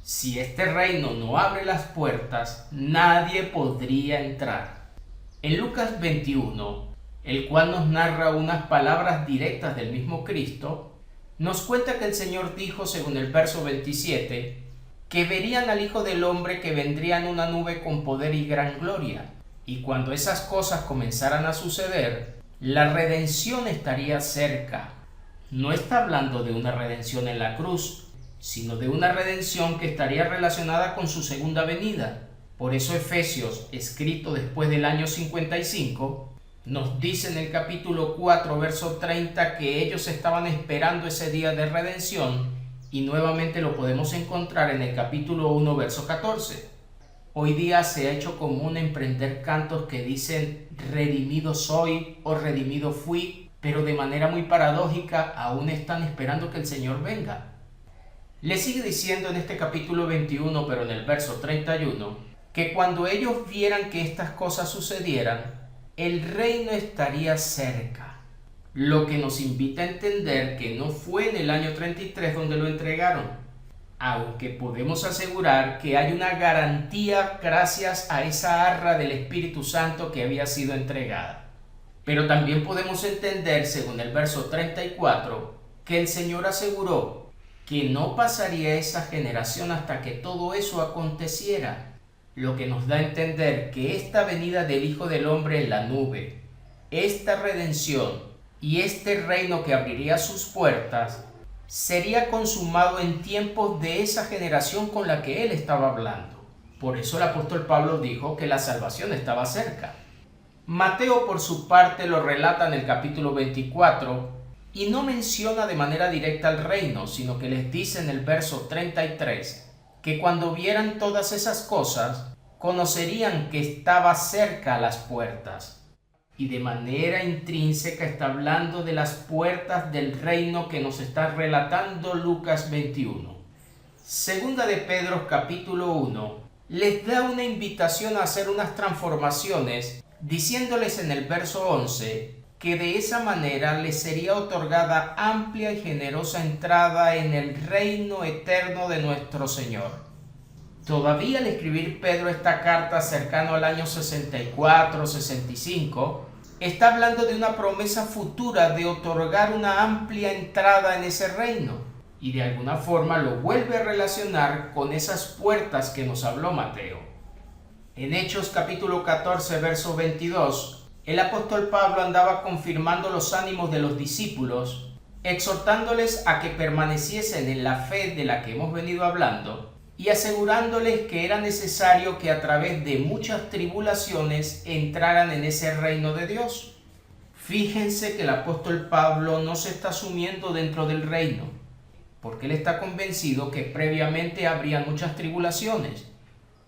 Speaker 1: Si este reino no abre las puertas, nadie podría entrar. En Lucas 21, el cual nos narra unas palabras directas del mismo Cristo, nos cuenta que el Señor dijo, según el verso 27, que verían al Hijo del Hombre que vendría en una nube con poder y gran gloria. Y cuando esas cosas comenzaran a suceder, la redención estaría cerca. No está hablando de una redención en la cruz, sino de una redención que estaría relacionada con su segunda venida. Por eso Efesios, escrito después del año 55, nos dice en el capítulo 4, verso 30, que ellos estaban esperando ese día de redención, y nuevamente lo podemos encontrar en el capítulo 1, verso 14. Hoy día se ha hecho común emprender cantos que dicen redimido soy o redimido fui, pero de manera muy paradójica aún están esperando que el Señor venga. Le sigue diciendo en este capítulo 21, pero en el verso 31, que cuando ellos vieran que estas cosas sucedieran, el reino estaría cerca. Lo que nos invita a entender que no fue en el año 33 donde lo entregaron, aunque podemos asegurar que hay una garantía gracias a esa arra del Espíritu Santo que había sido entregada. Pero también podemos entender, según el verso 34, que el Señor aseguró que no pasaría esa generación hasta que todo eso aconteciera, lo que nos da a entender que esta venida del Hijo del Hombre en la nube, esta redención y este reino que abriría sus puertas, sería consumado en tiempos de esa generación con la que él estaba hablando. Por eso el apóstol Pablo dijo que la salvación estaba cerca. Mateo, por su parte, lo relata en el capítulo 24 y no menciona de manera directa el reino, sino que les dice en el verso 33 que cuando vieran todas esas cosas, conocerían que estaba cerca a las puertas. Y de manera intrínseca está hablando de las puertas del reino que nos está relatando Lucas 21. Segunda de Pedro capítulo 1 les da una invitación a hacer unas transformaciones, diciéndoles en el verso 11 que de esa manera les sería otorgada amplia y generosa entrada en el reino eterno de nuestro Señor. Todavía al escribir Pedro esta carta cercano al año 64-65, está hablando de una promesa futura de otorgar una amplia entrada en ese reino, y de alguna forma lo vuelve a relacionar con esas puertas que nos habló Mateo. En Hechos capítulo 14, verso 22, el apóstol Pablo andaba confirmando los ánimos de los discípulos, exhortándoles a que permaneciesen en la fe de la que hemos venido hablando, y asegurándoles que era necesario que a través de muchas tribulaciones entraran en ese reino de Dios. Fíjense que el apóstol Pablo no se está sumiendo dentro del reino, porque él está convencido que previamente habría muchas tribulaciones.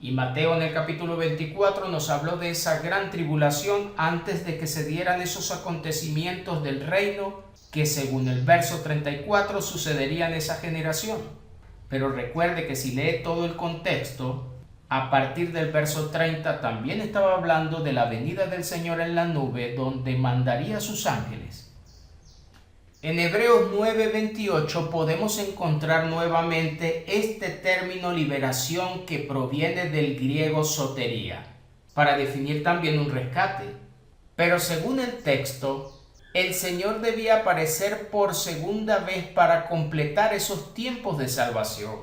Speaker 1: Y Mateo en el capítulo 24 nos habló de esa gran tribulación antes de que se dieran esos acontecimientos del reino que según el verso 34 sucederían en esa generación. Pero recuerde que si lee todo el contexto, a partir del verso 30 también estaba hablando de la venida del Señor en la nube, donde mandaría a sus ángeles. En Hebreos 9:28 podemos encontrar nuevamente este término liberación que proviene del griego sotería, para definir también un rescate. Pero según el texto, el Señor debía aparecer por segunda vez para completar esos tiempos de salvación.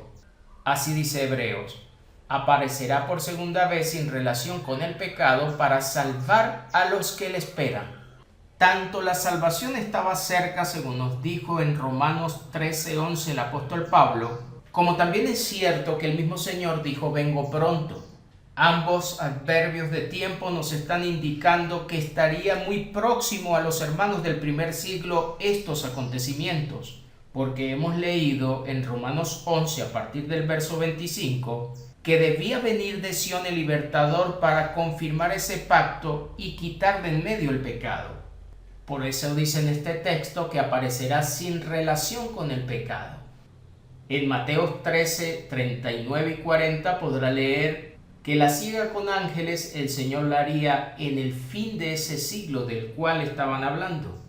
Speaker 1: Así dice Hebreos, aparecerá por segunda vez en relación con el pecado para salvar a los que le esperan. Tanto la salvación estaba cerca, según nos dijo en Romanos 13:11 el apóstol Pablo, como también es cierto que el mismo Señor dijo, vengo pronto. Ambos adverbios de tiempo nos están indicando que estaría muy próximo a los hermanos del primer siglo estos acontecimientos, porque hemos leído en Romanos 11 a partir del verso 25 que debía venir de Sión el libertador para confirmar ese pacto y quitar de en medio el pecado. Por eso dice en este texto que aparecerá sin relación con el pecado. En Mateo 13, 39 y 40 podrá leer que la ciega con ángeles el Señor la haría en el fin de ese siglo del cual estaban hablando.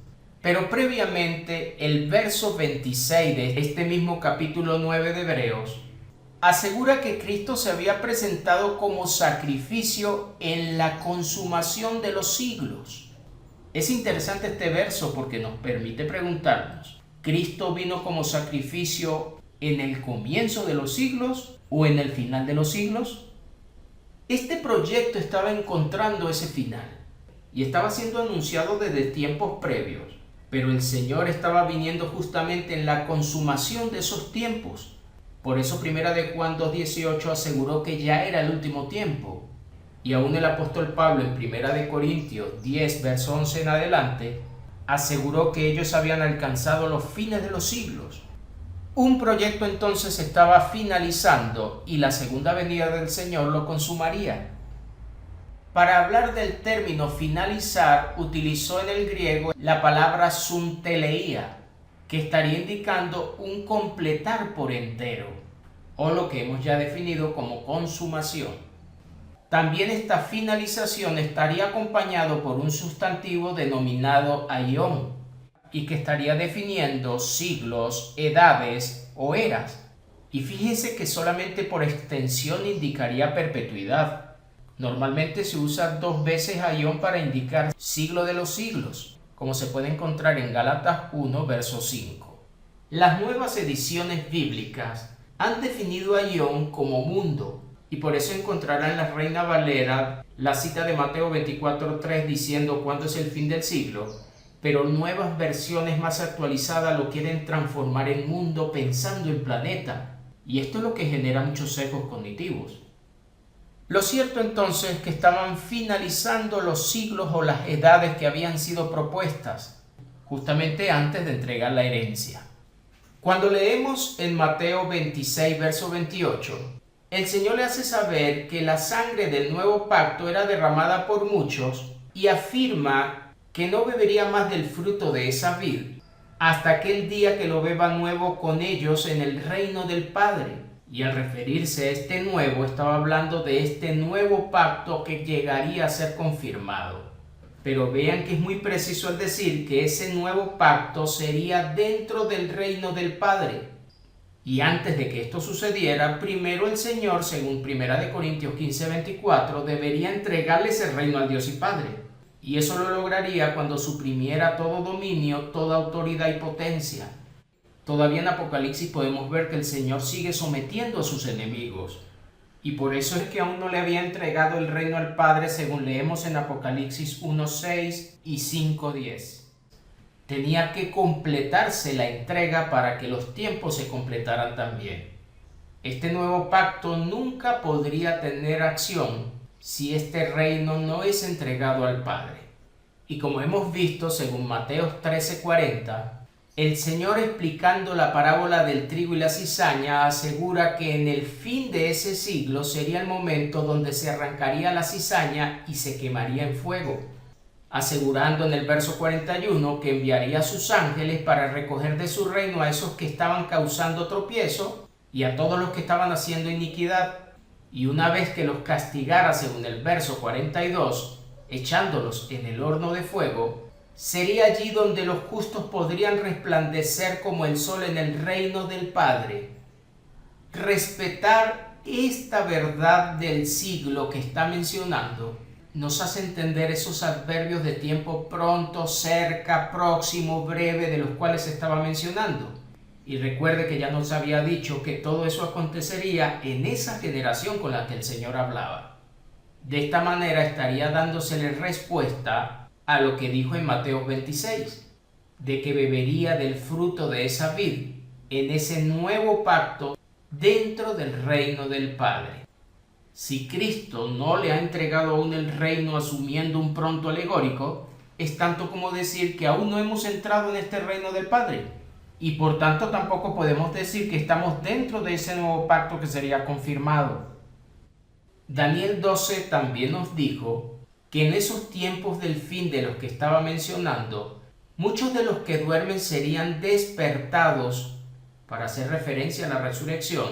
Speaker 1: Pero previamente el verso 26 de este mismo capítulo 9 de Hebreos asegura que Cristo se había presentado como sacrificio en la consumación de los siglos. Es interesante este verso porque nos permite preguntarnos, ¿Cristo vino como sacrificio en el comienzo de los siglos o en el final de los siglos? Este proyecto estaba encontrando ese final y estaba siendo anunciado desde tiempos previos, pero el Señor estaba viniendo justamente en la consumación de esos tiempos. Por eso Primera de Juan 2:18 aseguró que ya era el último tiempo. Y aún el apóstol Pablo en Primera de Corintios 10, verso 11 en adelante, aseguró que ellos habían alcanzado los fines de los siglos. Un proyecto entonces estaba finalizando y la segunda venida del Señor lo consumaría. Para hablar del término finalizar, utilizó en el griego la palabra sunteleía, que estaría indicando un completar por entero, o lo que hemos ya definido como consumación. También esta finalización estaría acompañado por un sustantivo denominado aión, y que estaría definiendo siglos, edades o eras. Y fíjense que solamente por extensión indicaría perpetuidad. Normalmente se usa 2 veces aión para indicar siglo de los siglos, como se puede encontrar en Gálatas 1, verso 5. Las nuevas ediciones bíblicas han definido aión como mundo, y por eso encontrarán en la Reina Valera la cita de Mateo 24:3 diciendo cuándo es el fin del siglo, pero nuevas versiones más actualizadas lo quieren transformar en mundo pensando en planeta, y esto es lo que genera muchos sesgos cognitivos. Lo cierto entonces es que estaban finalizando los siglos o las edades que habían sido propuestas, justamente antes de entregar la herencia. Cuando leemos en Mateo 26, verso 28, el Señor le hace saber que la sangre del nuevo pacto era derramada por muchos y afirma que no bebería más del fruto de esa vid hasta aquel día que lo beba nuevo con ellos en el reino del Padre. Y al referirse a este nuevo, estaba hablando de este nuevo pacto que llegaría a ser confirmado. Pero vean que es muy preciso al decir que ese nuevo pacto sería dentro del reino del Padre. Y antes de que esto sucediera, primero el Señor, según 1 Corintios 15:24, debería entregarle ese reino al Dios y Padre. Y eso lo lograría cuando suprimiera todo dominio, toda autoridad y potencia. Todavía en Apocalipsis podemos ver que el Señor sigue sometiendo a sus enemigos. Y por eso es que aún no le había entregado el reino al Padre, según leemos en Apocalipsis 1:6 y 5:10. Tenía que completarse la entrega para que los tiempos se completaran también. Este nuevo pacto nunca podría tener acción si este reino no es entregado al Padre. Y como hemos visto, según Mateo 13:40, el Señor, explicando la parábola del trigo y la cizaña, asegura que en el fin de ese siglo sería el momento donde se arrancaría la cizaña y se quemaría en fuego, asegurando en el verso 41 que enviaría a sus ángeles para recoger de su reino a esos que estaban causando tropiezo y a todos los que estaban haciendo iniquidad, y una vez que los castigara, según el verso 42, echándolos en el horno de fuego, sería allí donde los justos podrían resplandecer como el sol en el reino del Padre. Respetar esta verdad del siglo que está mencionando nos hace entender esos adverbios de tiempo pronto, cerca, próximo, breve, de los cuales se estaba mencionando. Y recuerde que ya nos había dicho que todo eso acontecería en esa generación con la que el Señor hablaba. De esta manera estaría dándosele respuesta a lo que dijo en Mateo 26, de que bebería del fruto de esa vid en ese nuevo pacto dentro del reino del Padre. Si Cristo no le ha entregado aún el reino asumiendo un pronto alegórico, es tanto como decir que aún no hemos entrado en este reino del Padre. Y por tanto tampoco podemos decir que estamos dentro de ese nuevo pacto que sería confirmado. Daniel 12 también nos dijo que en esos tiempos del fin de los que estaba mencionando, muchos de los que duermen serían despertados, para hacer referencia a la resurrección,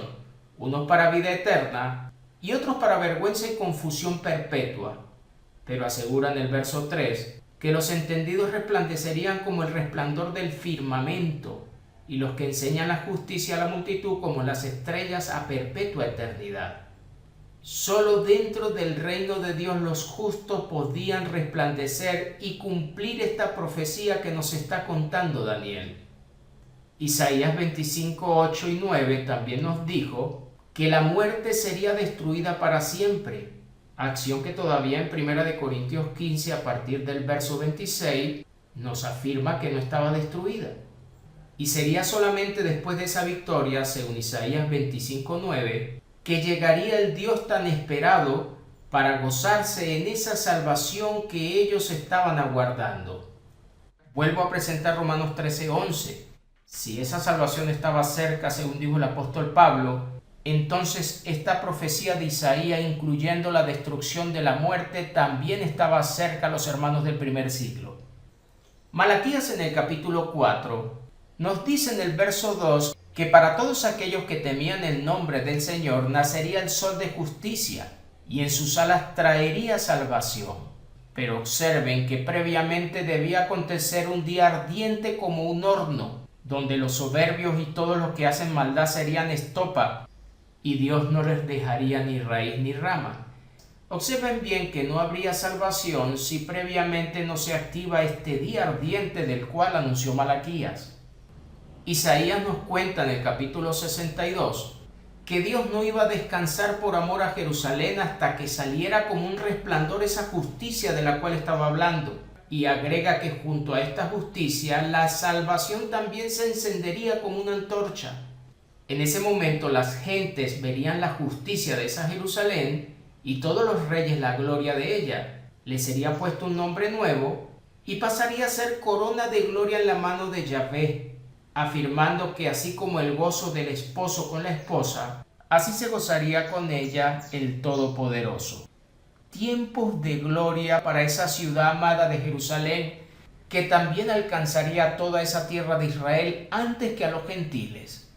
Speaker 1: unos para vida eterna y otros para vergüenza y confusión perpetua. Pero asegura en el verso 3 que los entendidos resplandecerían como el resplandor del firmamento, y los que enseñan la justicia a la multitud como las estrellas a perpetua eternidad. Solo dentro del reino de Dios los justos podían resplandecer y cumplir esta profecía que nos está contando Daniel. Isaías 25, 8 y 9 también nos dijo que la muerte sería destruida para siempre, acción que todavía en 1 Corintios 15 a partir del verso 26 nos afirma que no estaba destruida. Y sería solamente después de esa victoria, según Isaías 25:9, que llegaría el Dios tan esperado para gozarse en esa salvación que ellos estaban aguardando. Vuelvo a presentar Romanos 13:11. Si esa salvación estaba cerca, según dijo el apóstol Pablo, entonces esta profecía de Isaías, incluyendo la destrucción de la muerte, también estaba cerca a los hermanos del primer siglo. Malaquías en el capítulo 4 Nos dice en el verso 2 que para todos aquellos que temían el nombre del Señor nacería el sol de justicia y en sus alas traería salvación. Pero observen que previamente debía acontecer un día ardiente como un horno, donde los soberbios y todos los que hacen maldad serían estopa, y Dios no les dejaría ni raíz ni rama. Observen bien que no habría salvación si previamente no se activa este día ardiente del cual anunció Malaquías. Isaías nos cuenta en el capítulo 62 que Dios no iba a descansar por amor a Jerusalén hasta que saliera como un resplandor esa justicia de la cual estaba hablando. Y agrega que junto a esta justicia la salvación también se encendería como una antorcha. En ese momento las gentes verían la justicia de esa Jerusalén y todos los reyes la gloria de ella. Le sería puesto un nombre nuevo y pasaría a ser corona de gloria en la mano de Yahvé, afirmando que así como el gozo del esposo con la esposa, así se gozaría con ella el Todopoderoso. Tiempos de gloria para esa ciudad amada de Jerusalén, que también alcanzaría a toda esa tierra de Israel antes que a los gentiles.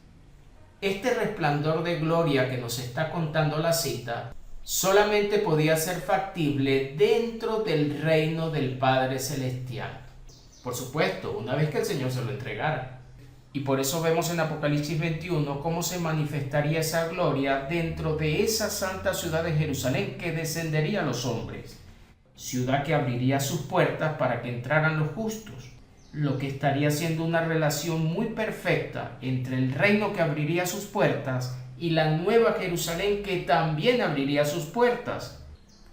Speaker 1: Este resplandor de gloria que nos está contando la cita solamente podía ser factible dentro del reino del Padre Celestial. Por supuesto, una vez que el Señor se lo entregara. Y por eso vemos en Apocalipsis 21 cómo se manifestaría esa gloria dentro de esa santa ciudad de Jerusalén que descendería a los hombres. Ciudad que abriría sus puertas para que entraran los justos, lo que estaría siendo una relación muy perfecta entre el reino que abriría sus puertas y la nueva Jerusalén que también abriría sus puertas,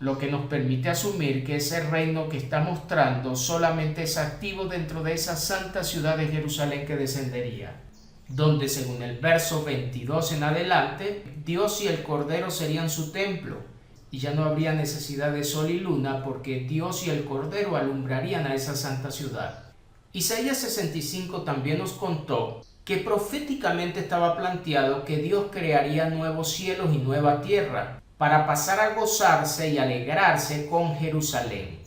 Speaker 1: lo que nos permite asumir que ese reino que está mostrando solamente es activo dentro de esa santa ciudad de Jerusalén que descendería, donde según el verso 22 en adelante, Dios y el Cordero serían su templo, y ya no habría necesidad de sol y luna porque Dios y el Cordero alumbrarían a esa santa ciudad. Isaías 65 también nos contó que proféticamente estaba planteado que Dios crearía nuevos cielos y nueva tierra, para pasar a gozarse y alegrarse con Jerusalén.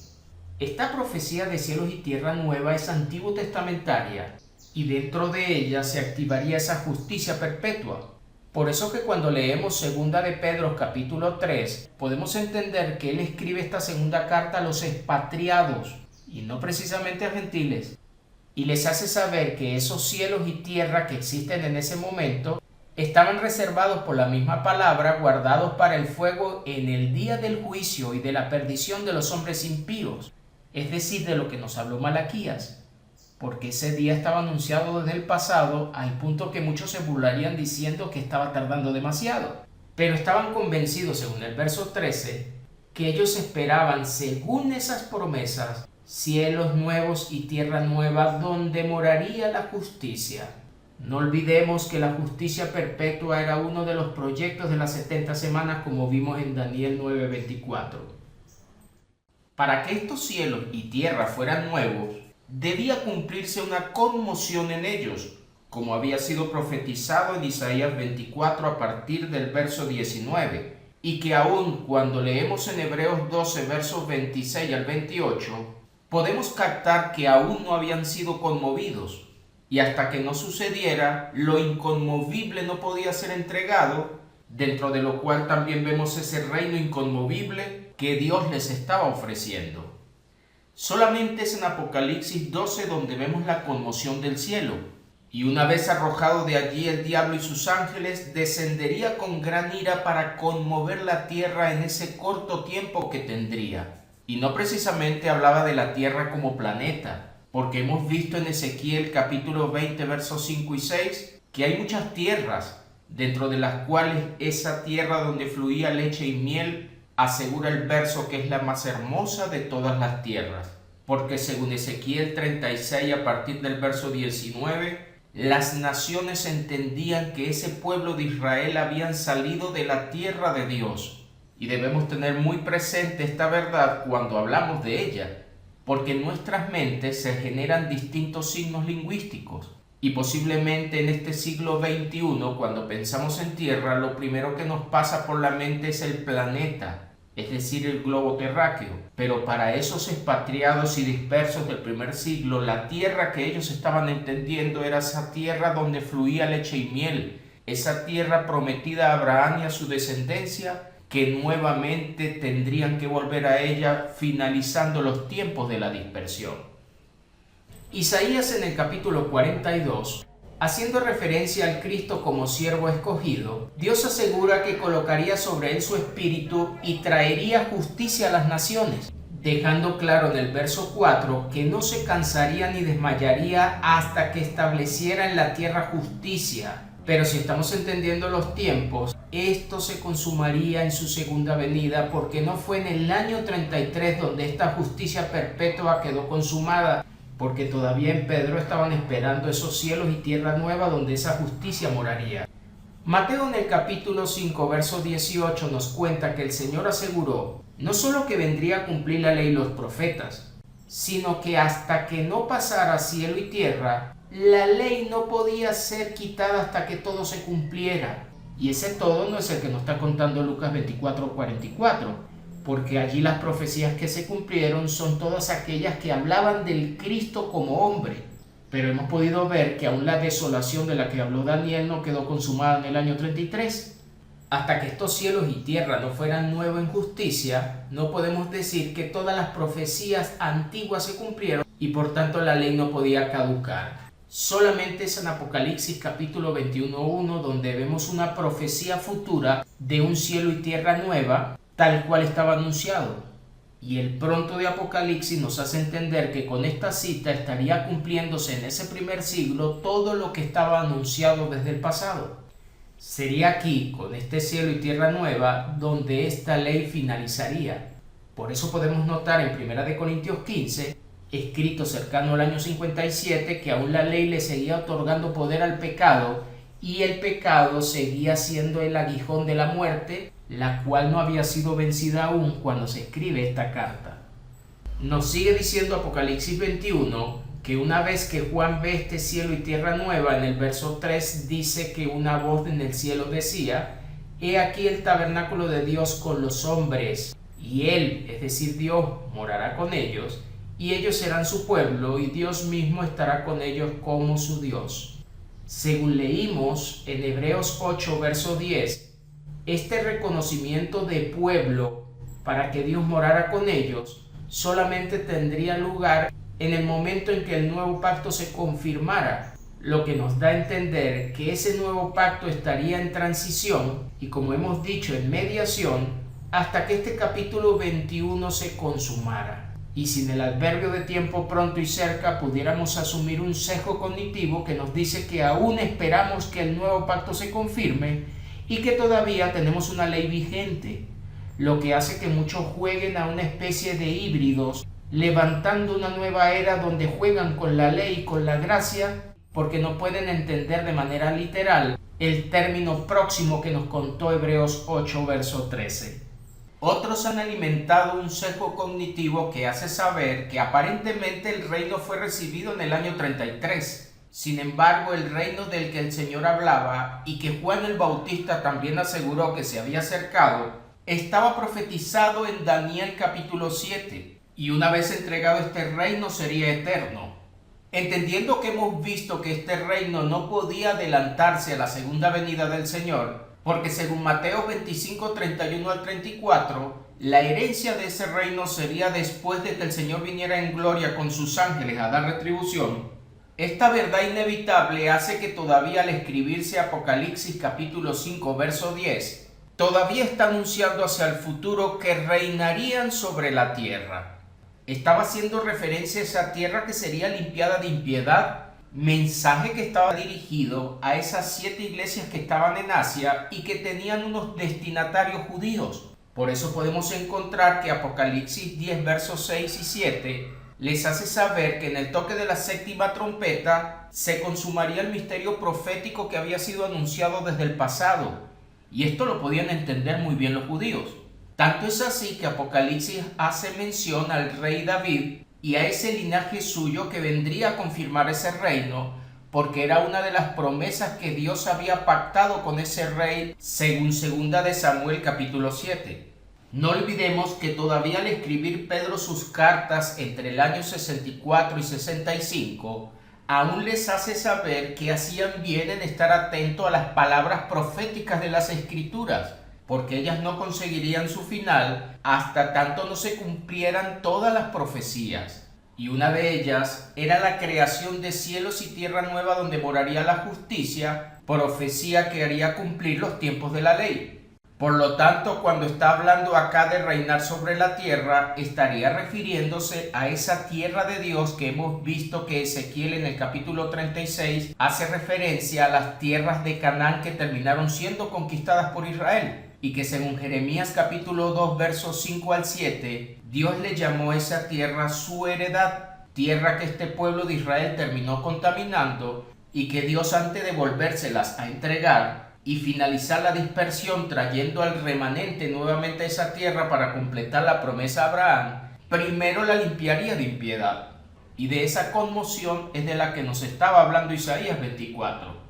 Speaker 1: Esta profecía de cielos y tierra nueva es antiguo testamentaria y dentro de ella se activaría esa justicia perpetua. Por eso que cuando leemos segunda de Pedro capítulo 3 podemos entender que él escribe esta segunda carta a los expatriados y no precisamente a gentiles, y les hace saber que esos cielos y tierra que existen en ese momento estaban reservados por la misma palabra, guardados para el fuego en el día del juicio y de la perdición de los hombres impíos, es decir, de lo que nos habló Malaquías, porque ese día estaba anunciado desde el pasado al punto que muchos se burlarían diciendo que estaba tardando demasiado, pero estaban convencidos, según el verso 13, que ellos esperaban, según esas promesas, cielos nuevos y tierra nueva donde moraría la justicia. No olvidemos que la justicia perpetua era uno de los proyectos de las 70 semanas, como vimos en Daniel 9:24. Para que estos cielos y tierra fueran nuevos, debía cumplirse una conmoción en ellos, como había sido profetizado en Isaías 24 a partir del verso 19, y que aún cuando leemos en Hebreos 12 versos 26 al 28, podemos captar que aún no habían sido conmovidos. Y hasta que no sucediera, lo inconmovible no podía ser entregado, dentro de lo cual también vemos ese reino inconmovible que Dios les estaba ofreciendo. Solamente es en Apocalipsis 12 donde vemos la conmoción del cielo, y una vez arrojado de allí el diablo y sus ángeles, descendería con gran ira para conmover la tierra en ese corto tiempo que tendría. Y no precisamente hablaba de la tierra como planeta, porque hemos visto en Ezequiel capítulo 20 versos 5 y 6 que hay muchas tierras, dentro de las cuales esa tierra donde fluía leche y miel asegura el verso que es la más hermosa de todas las tierras, porque según Ezequiel 36 a partir del verso 19, las naciones entendían que ese pueblo de Israel habían salido de la tierra de Dios, y debemos tener muy presente esta verdad cuando hablamos de ella, porque en nuestras mentes se generan distintos signos lingüísticos y posiblemente en este siglo XXI, cuando pensamos en tierra, lo primero que nos pasa por la mente es el planeta, es decir, el globo terráqueo. Pero para esos expatriados y dispersos del primer siglo, la tierra que ellos estaban entendiendo era esa tierra donde fluía leche y miel, esa tierra prometida a Abraham y a su descendencia, que nuevamente tendrían que volver a ella finalizando los tiempos de la dispersión. Isaías en el capítulo 42, haciendo referencia al Cristo como siervo escogido, Dios asegura que colocaría sobre él su espíritu y traería justicia a las naciones, dejando claro en el verso 4 que no se cansaría ni desmayaría hasta que estableciera en la tierra justicia. Pero si estamos entendiendo los tiempos, esto se consumaría en su segunda venida, porque no fue en el año 33 donde esta justicia perpetua quedó consumada, porque todavía en Pedro estaban esperando esos cielos y tierra nueva donde esa justicia moraría. Mateo en el capítulo 5, verso 18 nos cuenta que el Señor aseguró no solo que vendría a cumplir la ley y los profetas, sino que hasta que no pasara cielo y tierra, la ley no podía ser quitada hasta que todo se cumpliera. Y ese todo no es el que nos está contando Lucas 24:44, porque allí las profecías que se cumplieron son todas aquellas que hablaban del Cristo como hombre. Pero hemos podido ver que aún la desolación de la que habló Daniel no quedó consumada en el año 33. Hasta que estos cielos y tierra no fueran nuevos en justicia, no podemos decir que todas las profecías antiguas se cumplieron y por tanto la ley no podía caducar. Solamente es en Apocalipsis capítulo 21:1 donde vemos una profecía futura de un cielo y tierra nueva, tal cual estaba anunciado. Y el pronto de Apocalipsis nos hace entender que con esta cita estaría cumpliéndose en ese primer siglo todo lo que estaba anunciado desde el pasado. Sería aquí, con este cielo y tierra nueva, donde esta ley finalizaría. Por eso podemos notar en 1 Corintios 15, escrito cercano al año 57, que aún la ley le seguía otorgando poder al pecado, y el pecado seguía siendo el aguijón de la muerte, la cual no había sido vencida aún cuando se escribe esta carta. Nos sigue diciendo Apocalipsis 21 que una vez que Juan ve este cielo y tierra nueva, en el verso 3 dice que una voz en el cielo decía: «He aquí el tabernáculo de Dios con los hombres, y Él, es decir Dios, morará con ellos, y ellos serán su pueblo, y Dios mismo estará con ellos como su Dios». Según leímos en Hebreos 8, verso 10, este reconocimiento de pueblo para que Dios morara con ellos solamente tendría lugar en el momento en que el nuevo pacto se confirmara, lo que nos da a entender que ese nuevo pacto estaría en transición y, como hemos dicho, en mediación hasta que este capítulo 21 se consumara. Y sin el adverbio de tiempo pronto y cerca pudiéramos asumir un sesgo cognitivo que nos dice que aún esperamos que el nuevo pacto se confirme y que todavía tenemos una ley vigente, lo que hace que muchos jueguen a una especie de híbridos, levantando una nueva era donde juegan con la ley y con la gracia porque no pueden entender de manera literal el término próximo que nos contó Hebreos 8, verso 13. Otros han alimentado un sesgo cognitivo que hace saber que aparentemente el reino fue recibido en el año 33. Sin embargo, el reino del que el Señor hablaba y que Juan el Bautista también aseguró que se había acercado, estaba profetizado en Daniel capítulo 7, y una vez entregado este reino sería eterno. Entendiendo que hemos visto que este reino no podía adelantarse a la segunda venida del Señor, porque según Mateo 25, 31 al 34, la herencia de ese reino sería después de que el Señor viniera en gloria con sus ángeles a dar retribución. Esta verdad inevitable hace que todavía al escribirse Apocalipsis capítulo 5, verso 10, todavía está anunciando hacia el futuro que reinarían sobre la tierra. Estaba haciendo referencia a esa tierra que sería limpiada de impiedad, mensaje que estaba dirigido a esas 7 iglesias que estaban en Asia y que tenían unos destinatarios judíos. Por eso podemos encontrar que Apocalipsis 10, versos 6 y 7 les hace saber que en el toque de la séptima trompeta se consumaría el misterio profético que había sido anunciado desde el pasado. Y esto lo podían entender muy bien los judíos. Tanto es así que Apocalipsis hace mención al rey David y a ese linaje suyo que vendría a confirmar ese reino, porque era una de las promesas que Dios había pactado con ese rey según 2 de Samuel capítulo 7. No olvidemos que todavía al escribir Pedro sus cartas entre el año 64 y 65, aún les hace saber que hacían bien en estar atentos a las palabras proféticas de las Escrituras, porque ellas no conseguirían su final hasta tanto no se cumplieran todas las profecías. Y una de ellas era la creación de cielos y tierra nueva donde moraría la justicia, profecía que haría cumplir los tiempos de la ley. Por lo tanto, cuando está hablando acá de reinar sobre la tierra, estaría refiriéndose a esa tierra de Dios que hemos visto que Ezequiel en el capítulo 36 hace referencia a las tierras de Canaán que terminaron siendo conquistadas por Israel, y que según Jeremías capítulo 2 versos 5 al 7, Dios le llamó a esa tierra su heredad, tierra que este pueblo de Israel terminó contaminando y que Dios, antes de volvérselas a entregar y finalizar la dispersión trayendo al remanente nuevamente a esa tierra para completar la promesa a Abraham, primero la limpiaría de impiedad. Y de esa conmoción es de la que nos estaba hablando Isaías 24.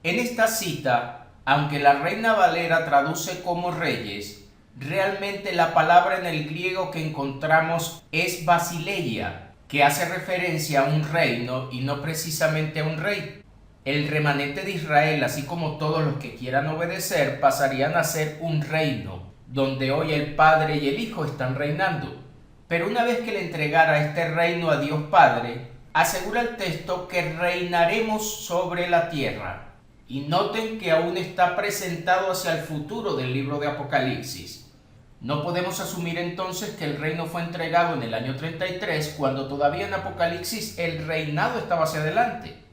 Speaker 1: En esta cita, aunque la Reina Valera traduce como reyes, realmente la palabra en el griego que encontramos es basileia, que hace referencia a un reino y no precisamente a un rey. El remanente de Israel, así como todos los que quieran obedecer, pasarían a ser un reino, donde hoy el Padre y el Hijo están reinando. Pero una vez que le entregara este reino a Dios Padre, asegura el texto que reinaremos sobre la tierra. Y noten que aún está presentado hacia el futuro del libro de Apocalipsis. No podemos asumir entonces que el reino fue entregado en el año 33, cuando todavía en Apocalipsis el reinado estaba hacia adelante.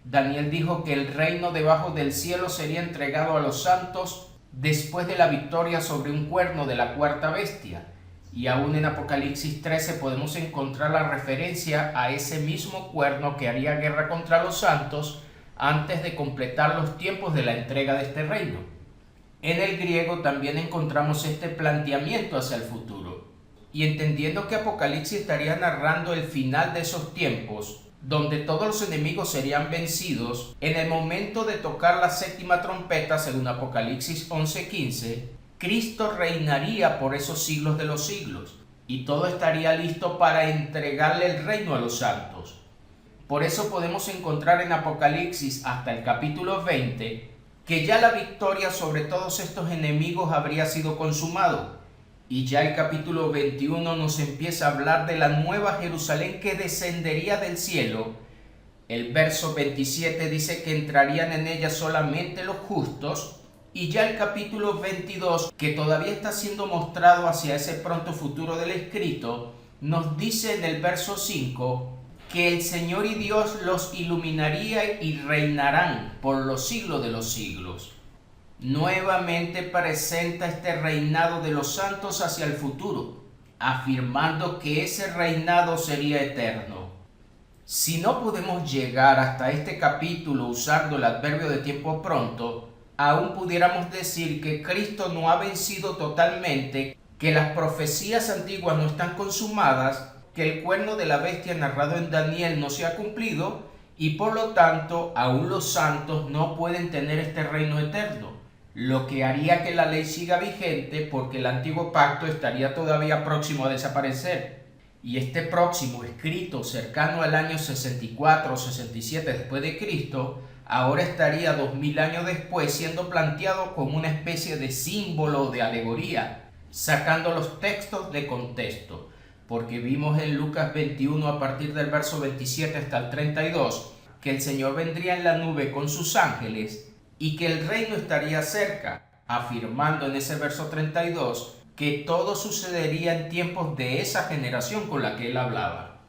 Speaker 1: Daniel dijo que el reino debajo del cielo sería entregado a los santos después de la victoria sobre un cuerno de la cuarta bestia. Y aún en Apocalipsis 13 podemos encontrar la referencia a ese mismo cuerno que haría guerra contra los santos antes de completar los tiempos de la entrega de este reino. En el griego también encontramos este planteamiento hacia el futuro. Y entendiendo que Apocalipsis estaría narrando el final de esos tiempos, donde todos los enemigos serían vencidos, en el momento de tocar la séptima trompeta, según Apocalipsis 11:15, Cristo reinaría por esos siglos de los siglos, y todo estaría listo para entregarle el reino a los santos. Por eso podemos encontrar en Apocalipsis hasta el capítulo 20 que ya la victoria sobre todos estos enemigos habría sido consumado. Y ya el capítulo 21 nos empieza a hablar de la nueva Jerusalén que descendería del cielo. El verso 27 dice que entrarían en ella solamente los justos. Y ya el capítulo 22, que todavía está siendo mostrado hacia ese pronto futuro del escrito, nos dice en el verso 5 que el Señor y Dios los iluminaría y reinarán por los siglos de los siglos. Nuevamente presenta este reinado de los santos hacia el futuro, afirmando que ese reinado sería eterno. Si no podemos llegar hasta este capítulo usando el adverbio de tiempo pronto, aún pudiéramos decir que Cristo no ha vencido totalmente, que las profecías antiguas no están consumadas, que el cuerno de la bestia narrado en Daniel no se ha cumplido y por lo tanto aún los santos no pueden tener este reino eterno, lo que haría que la ley siga vigente porque el antiguo pacto estaría todavía próximo a desaparecer. Y este próximo, escrito cercano al año 64 o 67 después de Cristo, ahora estaría 2000 años después siendo planteado como una especie de símbolo de alegoría, sacando los textos de contexto, porque vimos en Lucas 21 a partir del verso 27 hasta el 32 que el Señor vendría en la nube con sus ángeles y que el reino estaría cerca, afirmando en ese verso 32 que todo sucedería en tiempos de esa generación con la que él hablaba.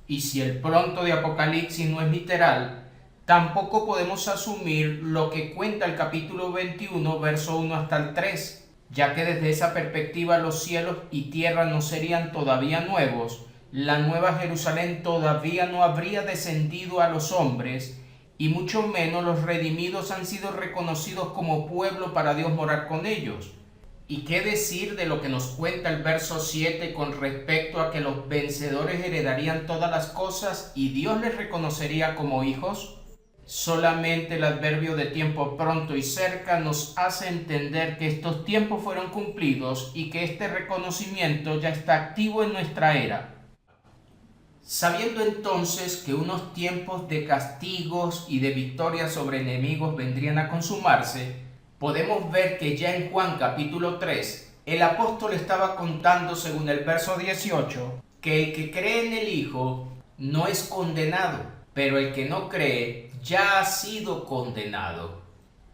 Speaker 1: Y si el pronto de Apocalipsis no es literal, tampoco podemos asumir lo que cuenta el capítulo 21, verso 1 hasta el 3, ya que desde esa perspectiva los cielos y tierra no serían todavía nuevos, la nueva Jerusalén todavía no habría descendido a los hombres, y mucho menos los redimidos han sido reconocidos como pueblo para Dios morar con ellos. ¿Y qué decir de lo que nos cuenta el verso 7 con respecto a que los vencedores heredarían todas las cosas y Dios les reconocería como hijos? Solamente el adverbio de tiempo pronto y cerca nos hace entender que estos tiempos fueron cumplidos y que este reconocimiento ya está activo en nuestra era. Sabiendo entonces que unos tiempos de castigos y de victoria sobre enemigos vendrían a consumarse, podemos ver que ya en Juan capítulo 3, el apóstol estaba contando según el verso 18, que el que cree en el Hijo no es condenado, pero el que no cree ya ha sido condenado.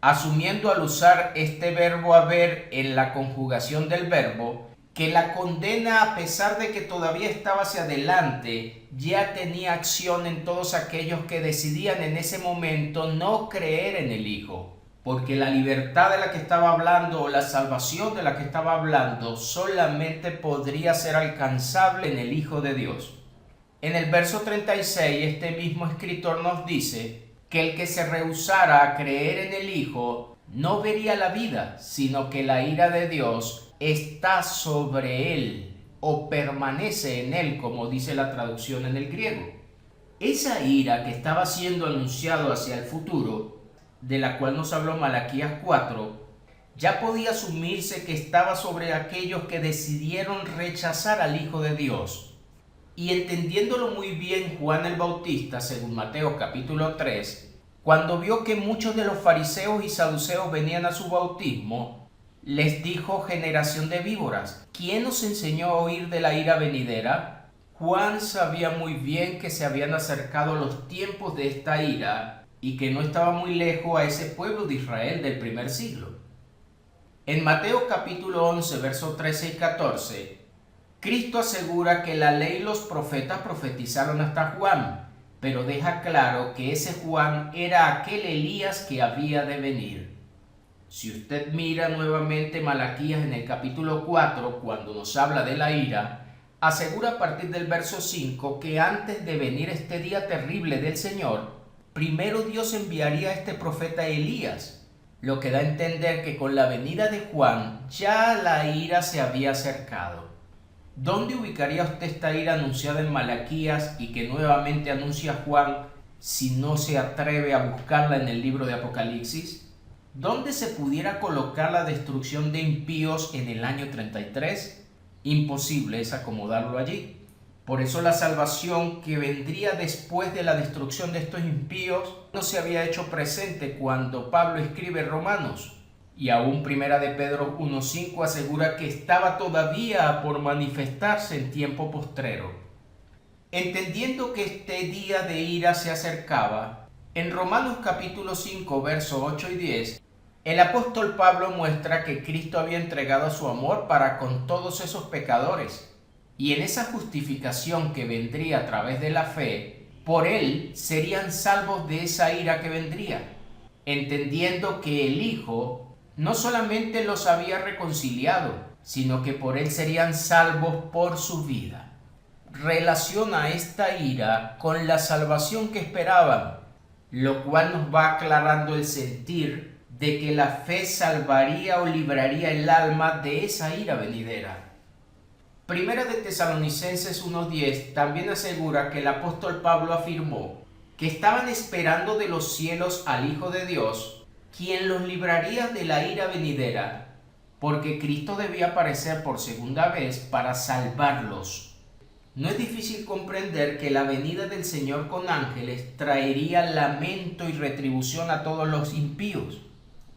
Speaker 1: Asumiendo al usar este verbo haber en la conjugación del verbo, que la condena, a pesar de que todavía estaba hacia adelante, ya tenía acción en todos aquellos que decidían en ese momento no creer en el Hijo, porque la libertad de la que estaba hablando o la salvación de la que estaba hablando solamente podría ser alcanzable en el Hijo de Dios. En el verso 36, este mismo escritor nos dice que el que se rehusara a creer en el Hijo no vería la vida, sino que la ira de Dios está sobre él o permanece en él, como dice la traducción en el griego. Esa ira que estaba siendo anunciado hacia el futuro, de la cual nos habló Malaquías 4, ya podía asumirse que estaba sobre aquellos que decidieron rechazar al Hijo de Dios. Y entendiéndolo muy bien Juan el Bautista, según Mateo capítulo 3, cuando vio que muchos de los fariseos y saduceos venían a su bautismo, les dijo: generación de víboras, ¿quién os enseñó a huir de la ira venidera? Juan sabía muy bien que se habían acercado los tiempos de esta ira y que no estaba muy lejos a ese pueblo de Israel del primer siglo. En Mateo capítulo 11, versos 13 y 14, Cristo asegura que la ley y los profetas profetizaron hasta Juan, pero deja claro que ese Juan era aquel Elías que había de venir. Si usted mira nuevamente Malaquías en el capítulo 4, cuando nos habla de la ira, asegura a partir del verso 5 que antes de venir este día terrible del Señor, primero Dios enviaría a este profeta Elías, lo que da a entender que con la venida de Juan ya la ira se había acercado. ¿Dónde ubicaría usted esta ira anunciada en Malaquías y que nuevamente anuncia Juan si no se atreve a buscarla en el libro de Apocalipsis? ¿Dónde se pudiera colocar la destrucción de impíos en el año 33? Imposible es acomodarlo allí. Por eso la salvación que vendría después de la destrucción de estos impíos no se había hecho presente cuando Pablo escribe Romanos. Y aún Primera de Pedro 1.5 asegura que estaba todavía por manifestarse en tiempo postrero. Entendiendo que este día de ira se acercaba, en Romanos capítulo 5, versos 8 y 10, el apóstol Pablo muestra que Cristo había entregado su amor para con todos esos pecadores, y en esa justificación que vendría a través de la fe, por él serían salvos de esa ira que vendría, entendiendo que el Hijo no solamente los había reconciliado, sino que por él serían salvos por su vida. Relaciona esta ira con la salvación que esperaban, lo cual nos va aclarando el sentir de que la fe salvaría o libraría el alma de esa ira venidera. Primera de Tesalonicenses 1.10 también asegura que el apóstol Pablo afirmó que estaban esperando de los cielos al Hijo de Dios, quien los libraría de la ira venidera, porque Cristo debía aparecer por segunda vez para salvarlos. No es difícil comprender que la venida del Señor con ángeles traería lamento y retribución a todos los impíos.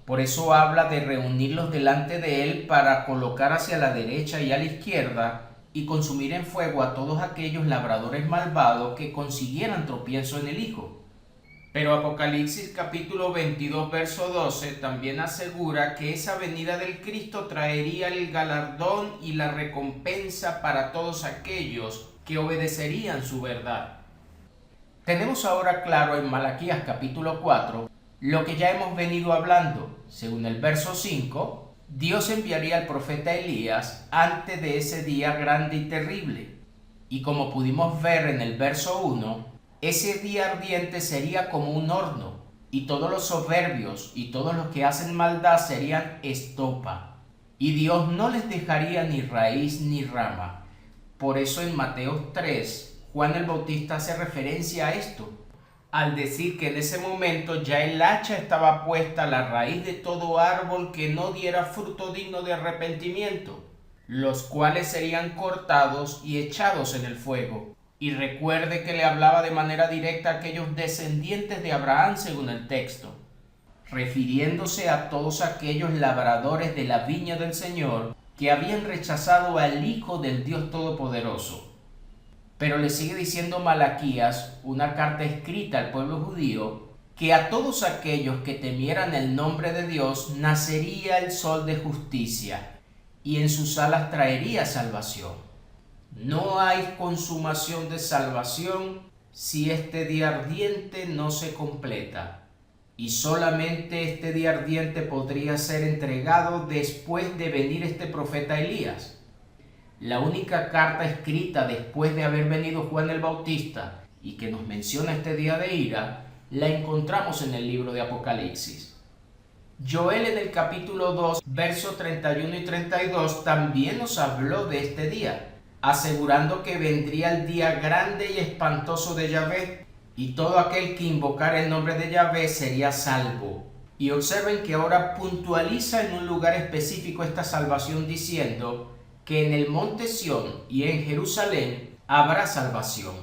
Speaker 1: Por eso habla de reunirlos delante de Él para colocar hacia la derecha y a la izquierda y consumir en fuego a todos aquellos labradores malvados que consiguieran tropiezo en el Hijo. Pero Apocalipsis capítulo 22 verso 12 también asegura que esa venida del Cristo traería el galardón y la recompensa para todos aquellos que obedecerían su verdad. Tenemos ahora claro en Malaquías capítulo 4 lo que ya hemos venido hablando. Según el verso 5, Dios enviaría al profeta Elías antes de ese día grande y terrible. Y como pudimos ver en el verso 1, ese día ardiente sería como un horno, y todos los soberbios y todos los que hacen maldad serían estopa, y Dios no les dejaría ni raíz ni rama. Por eso en Mateo 3, Juan el Bautista hace referencia a esto, al decir que en ese momento ya el hacha estaba puesta a la raíz de todo árbol que no diera fruto digno de arrepentimiento, los cuales serían cortados y echados en el fuego. Y recuerde que le hablaba de manera directa a aquellos descendientes de Abraham según el texto, refiriéndose a todos aquellos labradores de la viña del Señor que habían rechazado al Hijo del Dios Todopoderoso. Pero le sigue diciendo Malaquías, una carta escrita al pueblo judío, que a todos aquellos que temieran el nombre de Dios nacería el sol de justicia, y en sus alas traería salvación. No hay consumación de salvación si este día ardiente no se completa, y solamente este día ardiente podría ser entregado después de venir este profeta Elías. La única carta escrita después de haber venido Juan el Bautista y que nos menciona este día de ira, la encontramos en el libro de Apocalipsis. Joel en el capítulo 2, versos 31 y 32 también nos habló de este día, asegurando que vendría el día grande y espantoso de Yahvé, y todo aquel que invocara el nombre de Yahvé sería salvo. Y observen que ahora puntualiza en un lugar específico esta salvación diciendo que en el monte Sión y en Jerusalén habrá salvación.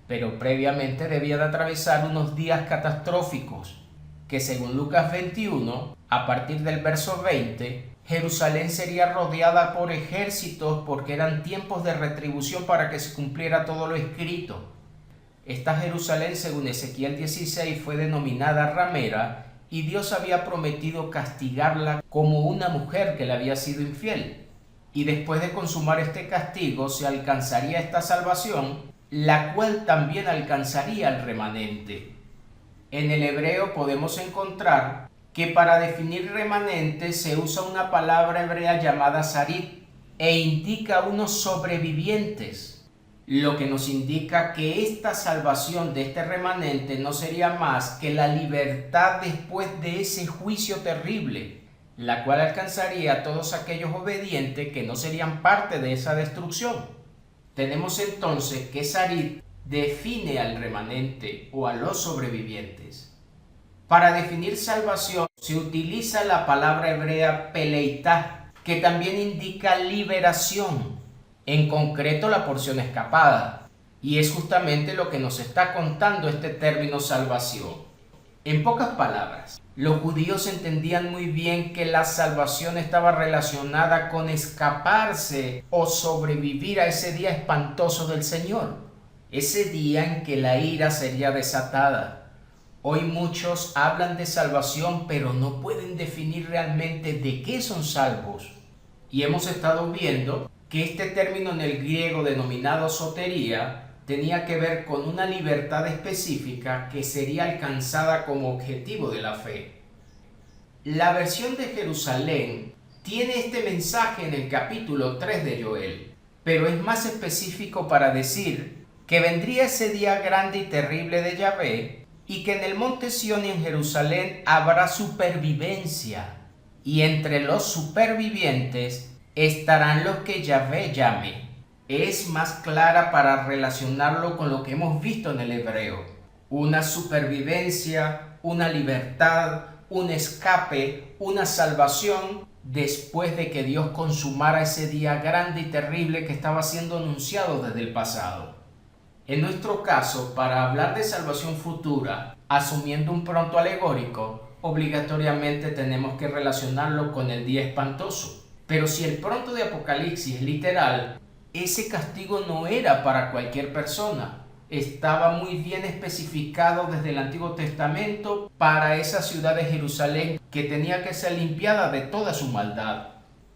Speaker 1: Pero previamente debía de atravesar unos días catastróficos, que según Lucas 21, a partir del verso 20, Jerusalén sería rodeada por ejércitos porque eran tiempos de retribución para que se cumpliera todo lo escrito. Esta Jerusalén, según Ezequiel 16, fue denominada ramera y Dios había prometido castigarla como una mujer que le había sido infiel. Y después de consumar este castigo se alcanzaría esta salvación, la cual también alcanzaría al remanente. En el hebreo podemos encontrar que para definir remanente se usa una palabra hebrea llamada sarit e indica unos sobrevivientes, lo que nos indica que esta salvación de este remanente no sería más que la libertad después de ese juicio terrible, la cual alcanzaría a todos aquellos obedientes que no serían parte de esa destrucción. Tenemos entonces que Sarit define al remanente o a los sobrevivientes. Para definir salvación se utiliza la palabra hebrea peleitá, que también indica liberación, en concreto la porción escapada, y es justamente lo que nos está contando este término salvación. En pocas palabras, los judíos entendían muy bien que la salvación estaba relacionada con escaparse o sobrevivir a ese día espantoso del Señor, ese día en que la ira sería desatada. Hoy muchos hablan de salvación, pero no pueden definir realmente de qué son salvos. Y hemos estado viendo que este término en el griego denominado sotería tenía que ver con una libertad específica que sería alcanzada como objetivo de la fe. La versión de Jerusalén tiene este mensaje en el capítulo 3 de Joel, pero es más específico para decir que vendría ese día grande y terrible de Yahvé y que en el monte Sión y en Jerusalén habrá supervivencia, y entre los supervivientes estarán los que Yahvé llame. Es más clara para relacionarlo con lo que hemos visto en el hebreo. Una supervivencia, una libertad, un escape, una salvación después de que Dios consumara ese día grande y terrible que estaba siendo anunciado desde el pasado. En nuestro caso, para hablar de salvación futura, asumiendo un pronto alegórico, obligatoriamente tenemos que relacionarlo con el día espantoso. Pero si el pronto de Apocalipsis es literal, ese castigo no era para cualquier persona. Estaba muy bien especificado desde el Antiguo Testamento para esa ciudad de Jerusalén que tenía que ser limpiada de toda su maldad.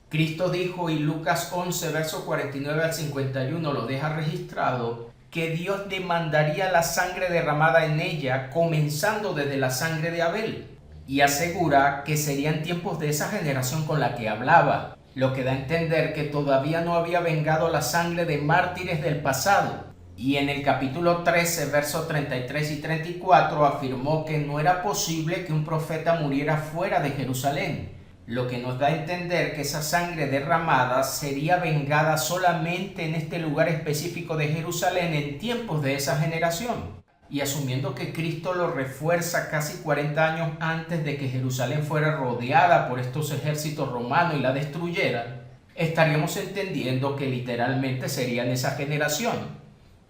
Speaker 1: Cristo dijo, y Lucas 11, versos 49 al 51 lo deja registrado, que Dios demandaría la sangre derramada en ella, comenzando desde la sangre de Abel, y asegura que serían tiempos de esa generación con la que hablaba, lo que da a entender que todavía no había vengado la sangre de mártires del pasado. Y en el capítulo 13, versos 33 y 34 afirmó que no era posible que un profeta muriera fuera de Jerusalén, lo que nos da a entender que esa sangre derramada sería vengada solamente en este lugar específico de Jerusalén en tiempos de esa generación. y asumiendo que Cristo lo refuerza casi 40 años antes de que Jerusalén fuera rodeada por estos ejércitos romanos y la destruyeran, estaríamos entendiendo que literalmente sería en esa generación.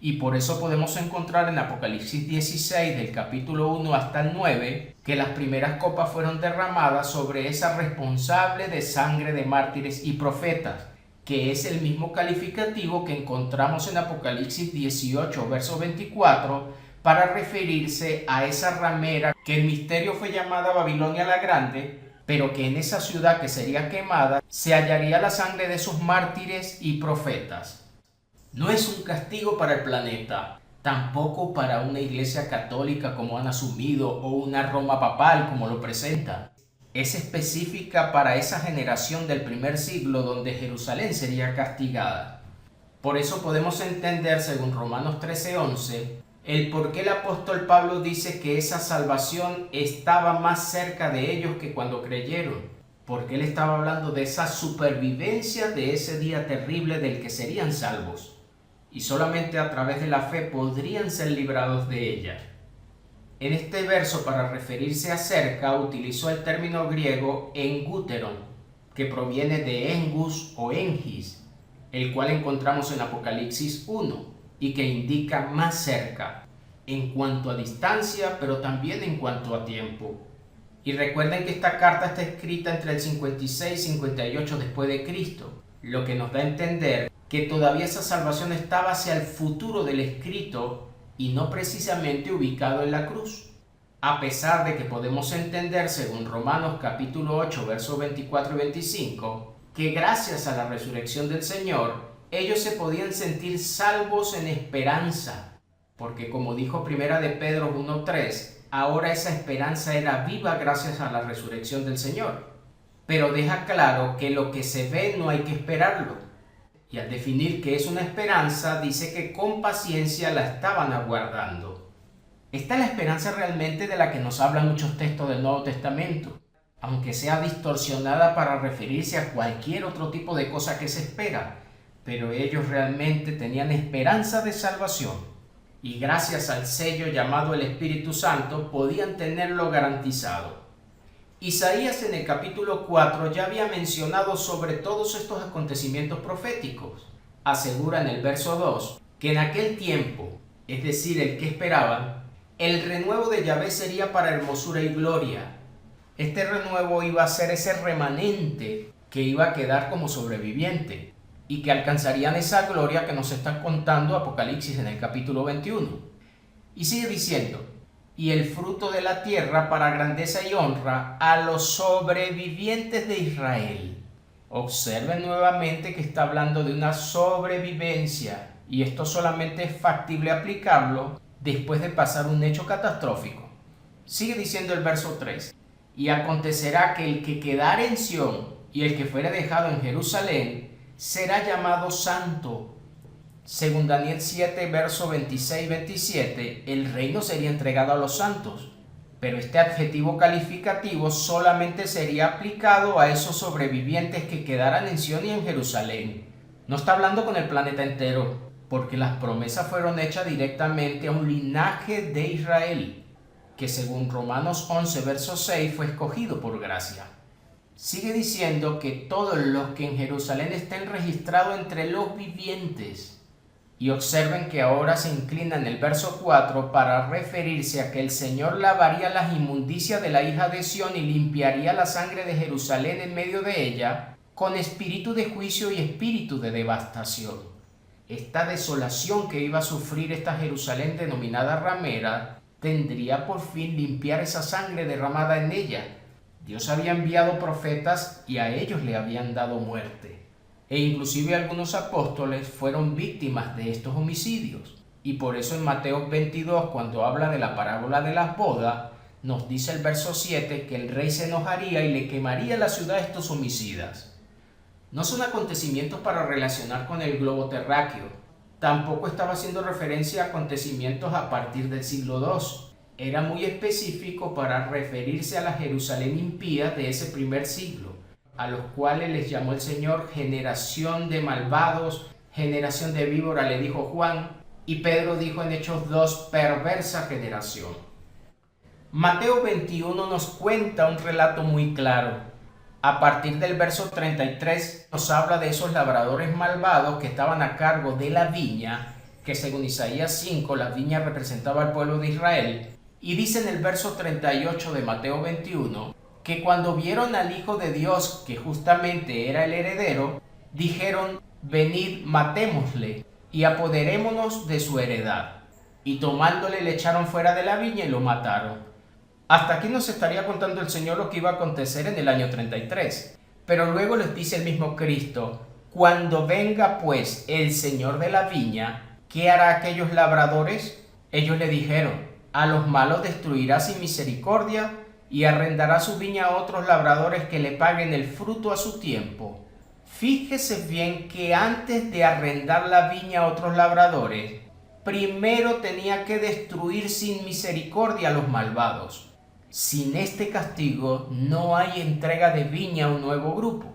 Speaker 1: Y por eso podemos encontrar en Apocalipsis 16, del capítulo 1 hasta el 9, que las primeras copas fueron derramadas sobre esa responsable de sangre de mártires y profetas, que es el mismo calificativo que encontramos en Apocalipsis 18, verso 24, para referirse a esa ramera que el misterio fue llamada Babilonia la Grande, pero que en esa ciudad que sería quemada se hallaría la sangre de sus mártires y profetas. No es un castigo para el planeta, tampoco para una iglesia católica como han asumido o una Roma papal como lo presenta. Es específica para esa generación del primer siglo donde Jerusalén sería castigada. Por eso podemos entender, según Romanos 13:11, el por qué el apóstol Pablo dice que esa salvación estaba más cerca de ellos que cuando creyeron, porque él estaba hablando de esa supervivencia de ese día terrible del que serían salvos, y solamente a través de la fe podrían ser librados de ella. En este verso, para referirse a cerca, utilizó el término griego engúteron, que proviene de engus o engis, el cual encontramos en Apocalipsis 1, y que indica más cerca, en cuanto a distancia, pero también en cuanto a tiempo. Y recuerden que esta carta está escrita entre el 56 y 58 después de Cristo, lo que nos da a entender que todavía esa salvación estaba hacia el futuro del escrito y no precisamente ubicado en la cruz. A pesar de que podemos entender, según Romanos capítulo 8, versos 24 y 25, que gracias a la resurrección del Señor, ellos se podían sentir salvos en esperanza, porque como dijo Primera de Pedro 1:3, ahora esa esperanza era viva gracias a la resurrección del Señor. Pero deja claro que lo que se ve no hay que esperarlo. Y al definir qué es una esperanza, dice que con paciencia la estaban aguardando. Esta es la esperanza realmente de la que nos hablan muchos textos del Nuevo Testamento, aunque sea distorsionada para referirse a cualquier otro tipo de cosa que se espera. Pero ellos realmente tenían esperanza de salvación, y gracias al sello llamado el Espíritu Santo podían tenerlo garantizado. Isaías en el capítulo 4 ya había mencionado sobre todos estos acontecimientos proféticos. Asegura en el verso 2 que en aquel tiempo, es decir, el que esperaban, el renuevo de Yahvé sería para hermosura y gloria. Este renuevo iba a ser ese remanente que iba a quedar como sobreviviente y que alcanzarían esa gloria que nos está contando Apocalipsis en el capítulo 21. Y sigue diciendo, y el fruto de la tierra para grandeza y honra a los sobrevivientes de Israel. Observen nuevamente que está hablando de una sobrevivencia, y esto solamente es factible aplicarlo después de pasar un hecho catastrófico. Sigue diciendo el verso 3, y acontecerá que el que quedare en Sión y el que fuere dejado en Jerusalén será llamado santo. Según Daniel 7, verso 26-27, el reino sería entregado a los santos, pero este adjetivo calificativo solamente sería aplicado a esos sobrevivientes que quedaran en Sión y en Jerusalén. No está hablando con el planeta entero, porque las promesas fueron hechas directamente a un linaje de Israel, que según Romanos 11, verso 6, fue escogido por gracia. Sigue diciendo que todos los que en Jerusalén estén registrados entre los vivientes. Y observen que ahora se inclina en el verso 4 para referirse a que el Señor lavaría las inmundicias de la hija de Sión y limpiaría la sangre de Jerusalén en medio de ella, con espíritu de juicio y espíritu de devastación. Esta desolación que iba a sufrir esta Jerusalén denominada ramera, tendría por fin limpiar esa sangre derramada en ella. Dios había enviado profetas y a ellos le habían dado muerte. E inclusive algunos apóstoles fueron víctimas de estos homicidios. Y por eso en Mateo 22, cuando habla de la parábola de las bodas, nos dice el verso 7 que el rey se enojaría y le quemaría la ciudad a estos homicidas. No son acontecimientos para relacionar con el globo terráqueo. Tampoco estaba haciendo referencia a acontecimientos a partir del siglo II. Era muy específico para referirse a la Jerusalén impía de ese primer siglo, a los cuales les llamó el Señor generación de malvados, generación de víbora, le dijo Juan, Y Pedro dijo en Hechos 2, perversa generación. Mateo 21 nos cuenta un relato muy claro. A partir del verso 33 nos habla de esos labradores malvados que estaban a cargo de la viña, que según Isaías 5 la viña representaba al pueblo de Israel, y dice en el verso 38 de Mateo 21 que cuando vieron al Hijo de Dios, que justamente era el heredero, dijeron, venid, matémosle y apoderémonos de su heredad. Y tomándole le echaron fuera de la viña y lo mataron. Hasta aquí nos estaría contando el Señor lo que iba a acontecer en el año 33. Pero luego les dice el mismo Cristo, cuando venga pues el Señor de la viña, ¿qué hará aquellos labradores? Ellos le dijeron, a los malos destruirá sin misericordia y arrendará su viña a otros labradores que le paguen el fruto a su tiempo. Fíjese bien que antes de arrendar la viña a otros labradores, primero tenía que destruir sin misericordia a los malvados. Sin este castigo no hay entrega de viña a un nuevo grupo.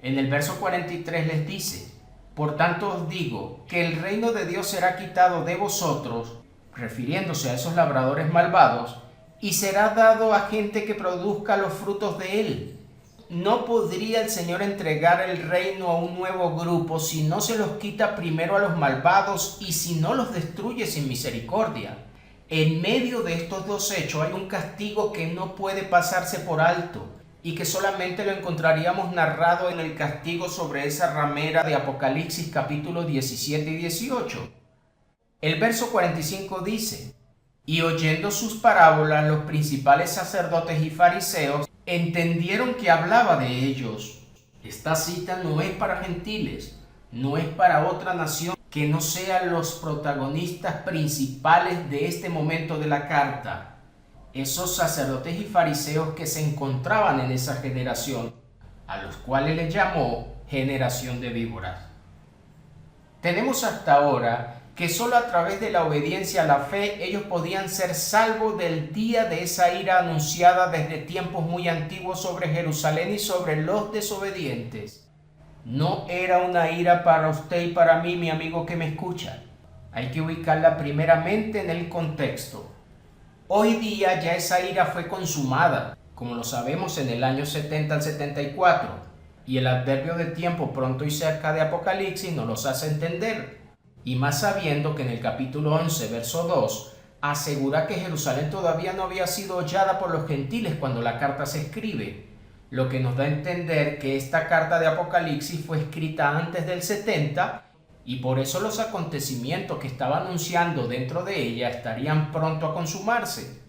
Speaker 1: En el verso 43 les dice, por tanto os digo que el reino de Dios será quitado de vosotros, refiriéndose a esos labradores malvados, y será dado a gente que produzca los frutos de él. No podría el Señor entregar el reino a un nuevo grupo si no se los quita primero a los malvados y si no los destruye sin misericordia. En medio de estos dos hechos hay un castigo que no puede pasarse por alto y que solamente lo encontraríamos narrado en el castigo sobre esa ramera de Apocalipsis capítulo 17 y 18. El verso 45 dice, y oyendo sus parábolas los principales sacerdotes y fariseos entendieron que hablaba de ellos. Esta cita no es para gentiles, no es para otra nación que no sean los protagonistas principales de este momento de la carta. Esos sacerdotes y fariseos que se encontraban en esa generación, a los cuales les llamó generación de víboras. Tenemos hasta ahora que solo a través de la obediencia a la fe ellos podían ser salvos del día de esa ira anunciada desde tiempos muy antiguos sobre Jerusalén y sobre los desobedientes. No era una ira para usted y para mí, mi amigo que me escucha. Hay que ubicarla primeramente en el contexto. Hoy día ya esa ira fue consumada, como lo sabemos en el año 70 al 74, y el adverbio de tiempo pronto y cerca de Apocalipsis nos los hace entender. Y más sabiendo que en el capítulo 11, verso 2, asegura que Jerusalén todavía no había sido hollada por los gentiles cuando la carta se escribe, lo que nos da a entender que esta carta de Apocalipsis fue escrita antes del 70 y por eso los acontecimientos que estaba anunciando dentro de ella estarían pronto a consumarse.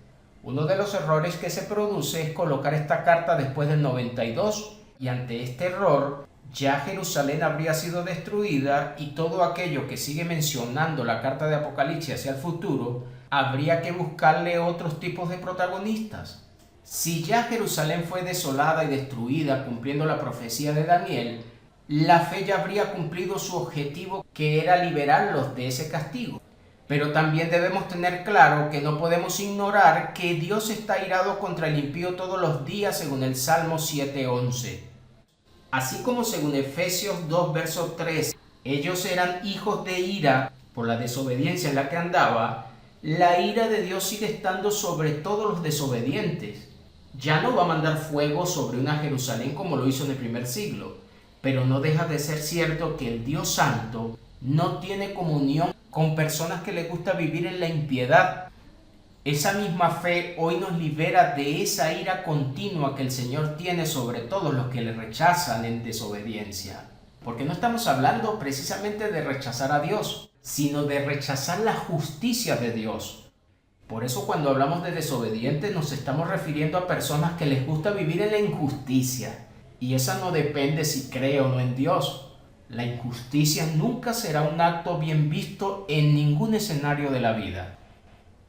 Speaker 1: Uno de los errores que se produce es colocar esta carta después del 92 y ante este error ya Jerusalén habría sido destruida y todo aquello que sigue mencionando la carta de Apocalipsis hacia el futuro, habría que buscarle otros tipos de protagonistas. Si ya Jerusalén fue desolada y destruida cumpliendo la profecía de Daniel, la fe ya habría cumplido su objetivo, que era liberarlos de ese castigo. Pero también debemos tener claro que no podemos ignorar que Dios está airado contra el impío todos los días según el Salmo 7:11. Así como según Efesios 2, verso 3, ellos eran hijos de ira por la desobediencia en la que andaba, la ira de Dios sigue estando sobre todos los desobedientes. Ya no va a mandar fuego sobre una Jerusalén como lo hizo en el primer siglo, pero no deja de ser cierto que el Dios Santo no tiene comunión con personas que les gusta vivir en la impiedad. Esa misma fe hoy nos libera de esa ira continua que el Señor tiene sobre todos los que le rechazan en desobediencia. Porque no estamos hablando precisamente de rechazar a Dios, sino de rechazar la justicia de Dios. Por eso cuando hablamos de desobedientes nos estamos refiriendo a personas que les gusta vivir en la injusticia. Y esa no depende si cree o no en Dios. La injusticia nunca será un acto bien visto en ningún escenario de la vida.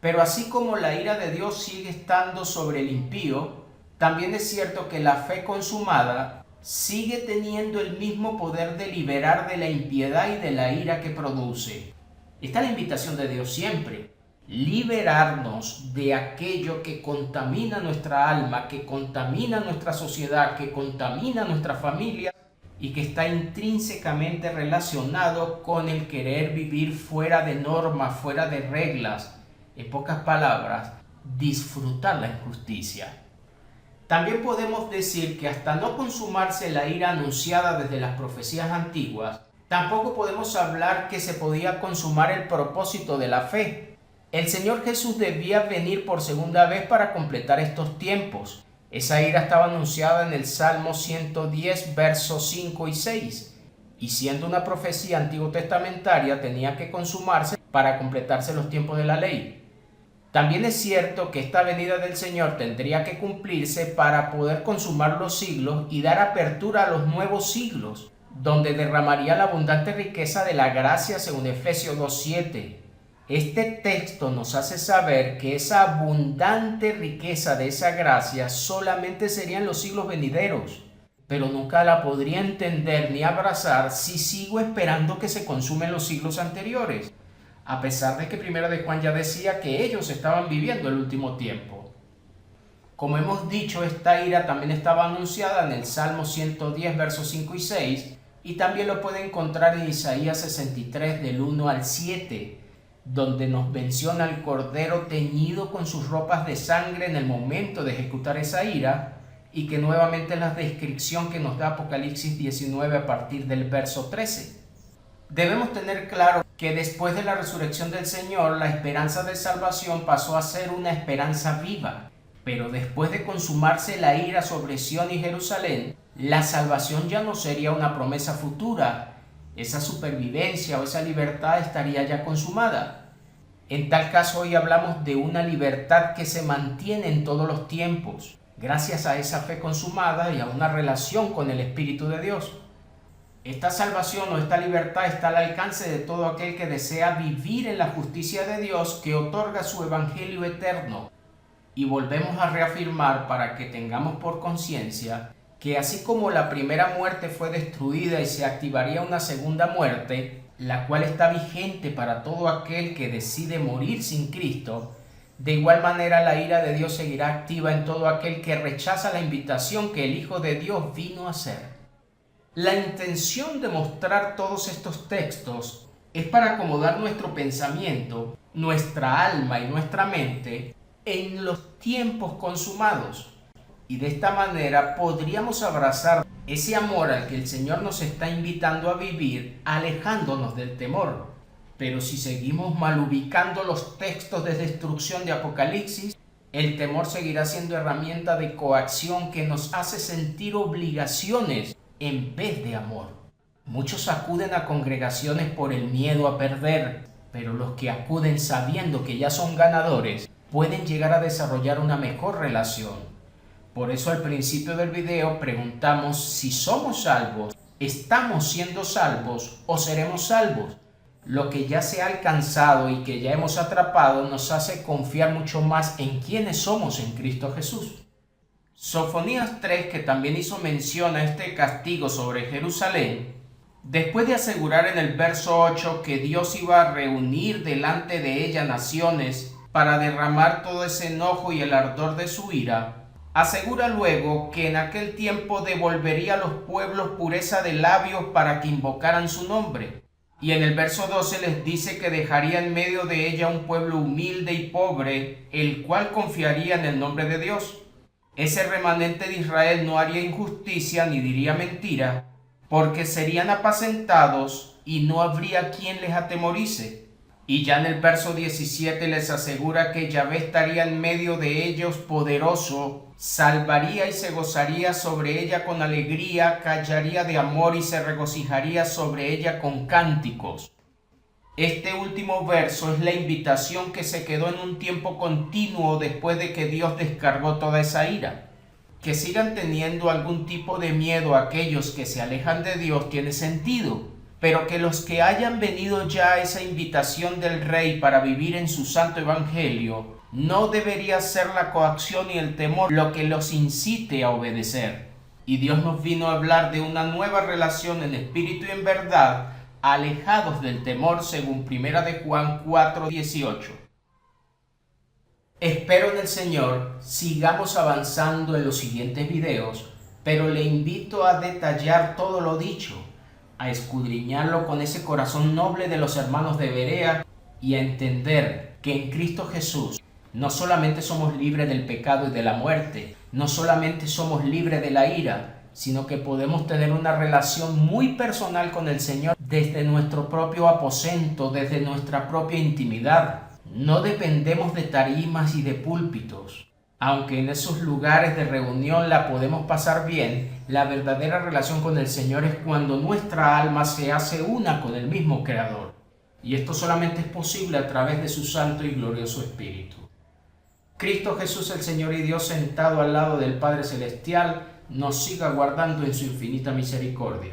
Speaker 1: Pero así como la ira de Dios sigue estando sobre el impío, también es cierto que la fe consumada sigue teniendo el mismo poder de liberar de la impiedad y de la ira que produce. Esta es la invitación de Dios siempre, liberarnos de aquello que contamina nuestra alma, que contamina nuestra sociedad, que contamina nuestra familia, y que está intrínsecamente relacionado con el querer vivir fuera de normas, fuera de reglas. En pocas palabras, disfrutar la injusticia. También podemos decir que hasta no consumarse la ira anunciada desde las profecías antiguas, tampoco podemos hablar que se podía consumar el propósito de la fe. El Señor Jesús debía venir por segunda vez para completar estos tiempos. Esa ira estaba anunciada en el Salmo 110, versos 5 y 6, y siendo una profecía antiguo testamentaria tenía que consumarse para completarse los tiempos de la ley. También es cierto que esta venida del Señor tendría que cumplirse para poder consumar los siglos y dar apertura a los nuevos siglos, donde derramaría la abundante riqueza de la gracia según Efesios 2:7. Este texto nos hace saber que esa abundante riqueza de esa gracia solamente sería en los siglos venideros, pero nunca la podría entender ni abrazar si sigo esperando que se consumen los siglos anteriores, a pesar de que Primera de Juan ya decía que ellos estaban viviendo el último tiempo. Como hemos dicho, esta ira también estaba anunciada en el Salmo 110, versos 5 y 6, y también lo puede encontrar en Isaías 63, del 1 al 7, donde nos menciona al Cordero teñido con sus ropas de sangre en el momento de ejecutar esa ira, y que nuevamente es la descripción que nos da Apocalipsis 19 a partir del verso 13. Debemos tener claro que después de la resurrección del Señor, la esperanza de salvación pasó a ser una esperanza viva. Pero después de consumarse la ira sobre Sión y Jerusalén, la salvación ya no sería una promesa futura. Esa supervivencia o esa libertad estaría ya consumada. En tal caso, hoy hablamos de una libertad que se mantiene en todos los tiempos, gracias a esa fe consumada y a una relación con el Espíritu de Dios. Esta salvación o esta libertad está al alcance de todo aquel que desea vivir en la justicia de Dios que otorga su evangelio eterno. Y volvemos a reafirmar para que tengamos por conciencia que así como la primera muerte fue destruida y se activaría una segunda muerte, la cual está vigente para todo aquel que decide morir sin Cristo, de igual manera la ira de Dios seguirá activa en todo aquel que rechaza la invitación que el Hijo de Dios vino a hacer. La intención de mostrar todos estos textos es para acomodar nuestro pensamiento, nuestra alma y nuestra mente en los tiempos consumados. Y de esta manera podríamos abrazar ese amor al que el Señor nos está invitando a vivir, alejándonos del temor. Pero si seguimos mal ubicando los textos de destrucción de Apocalipsis, el temor seguirá siendo herramienta de coacción que nos hace sentir obligaciones en vez de amor. Muchos acuden a congregaciones por el miedo a perder, pero los que acuden sabiendo que ya son ganadores pueden llegar a desarrollar una mejor relación. Por eso al principio del video preguntamos si somos salvos, ¿estamos siendo salvos o seremos salvos? Lo que ya se ha alcanzado y que ya hemos atrapado nos hace confiar mucho más en quiénes somos en Cristo Jesús. Sofonías 3, que también hizo mención a este castigo sobre Jerusalén, después de asegurar en el verso 8 que Dios iba a reunir delante de ella naciones para derramar todo ese enojo y el ardor de su ira, asegura luego que en aquel tiempo devolvería a los pueblos pureza de labios para que invocaran su nombre. Y en el verso 12 les dice que dejaría en medio de ella un pueblo humilde y pobre, el cual confiaría en el nombre de Dios. Ese remanente de Israel no haría injusticia ni diría mentira, porque serían apacentados y no habría quien les atemorice. Y ya en el verso 17 les asegura que Yahvé estaría en medio de ellos poderoso, salvaría y se gozaría sobre ella con alegría, callaría de amor y se regocijaría sobre ella con cánticos. Este último verso es la invitación que se quedó en un tiempo continuo después de que Dios descargó toda esa ira. Que sigan teniendo algún tipo de miedo a aquellos que se alejan de Dios tiene sentido, pero que los que hayan venido ya a esa invitación del Rey para vivir en su santo evangelio, no debería ser la coacción y el temor lo que los incite a obedecer. Y Dios nos vino a hablar de una nueva relación en espíritu y en verdad, alejados del temor según 1 de Juan 4:18. Espero en el Señor sigamos avanzando en los siguientes videos pero le invito a detallar todo lo dicho, a escudriñarlo con ese corazón noble de los hermanos de Berea y a entender que en Cristo Jesús no solamente somos libres del pecado y de la muerte, no solamente somos libres de la ira, sino que podemos tener una relación muy personal con el Señor desde nuestro propio aposento, desde nuestra propia intimidad. No dependemos de tarimas y de púlpitos. Aunque en esos lugares de reunión la podemos pasar bien, la verdadera relación con el Señor es cuando nuestra alma se hace una con el mismo Creador. Y esto solamente es posible a través de su Santo y glorioso Espíritu. Cristo Jesús, el Señor y Dios, sentado al lado del Padre Celestial, nos siga guardando en su infinita misericordia.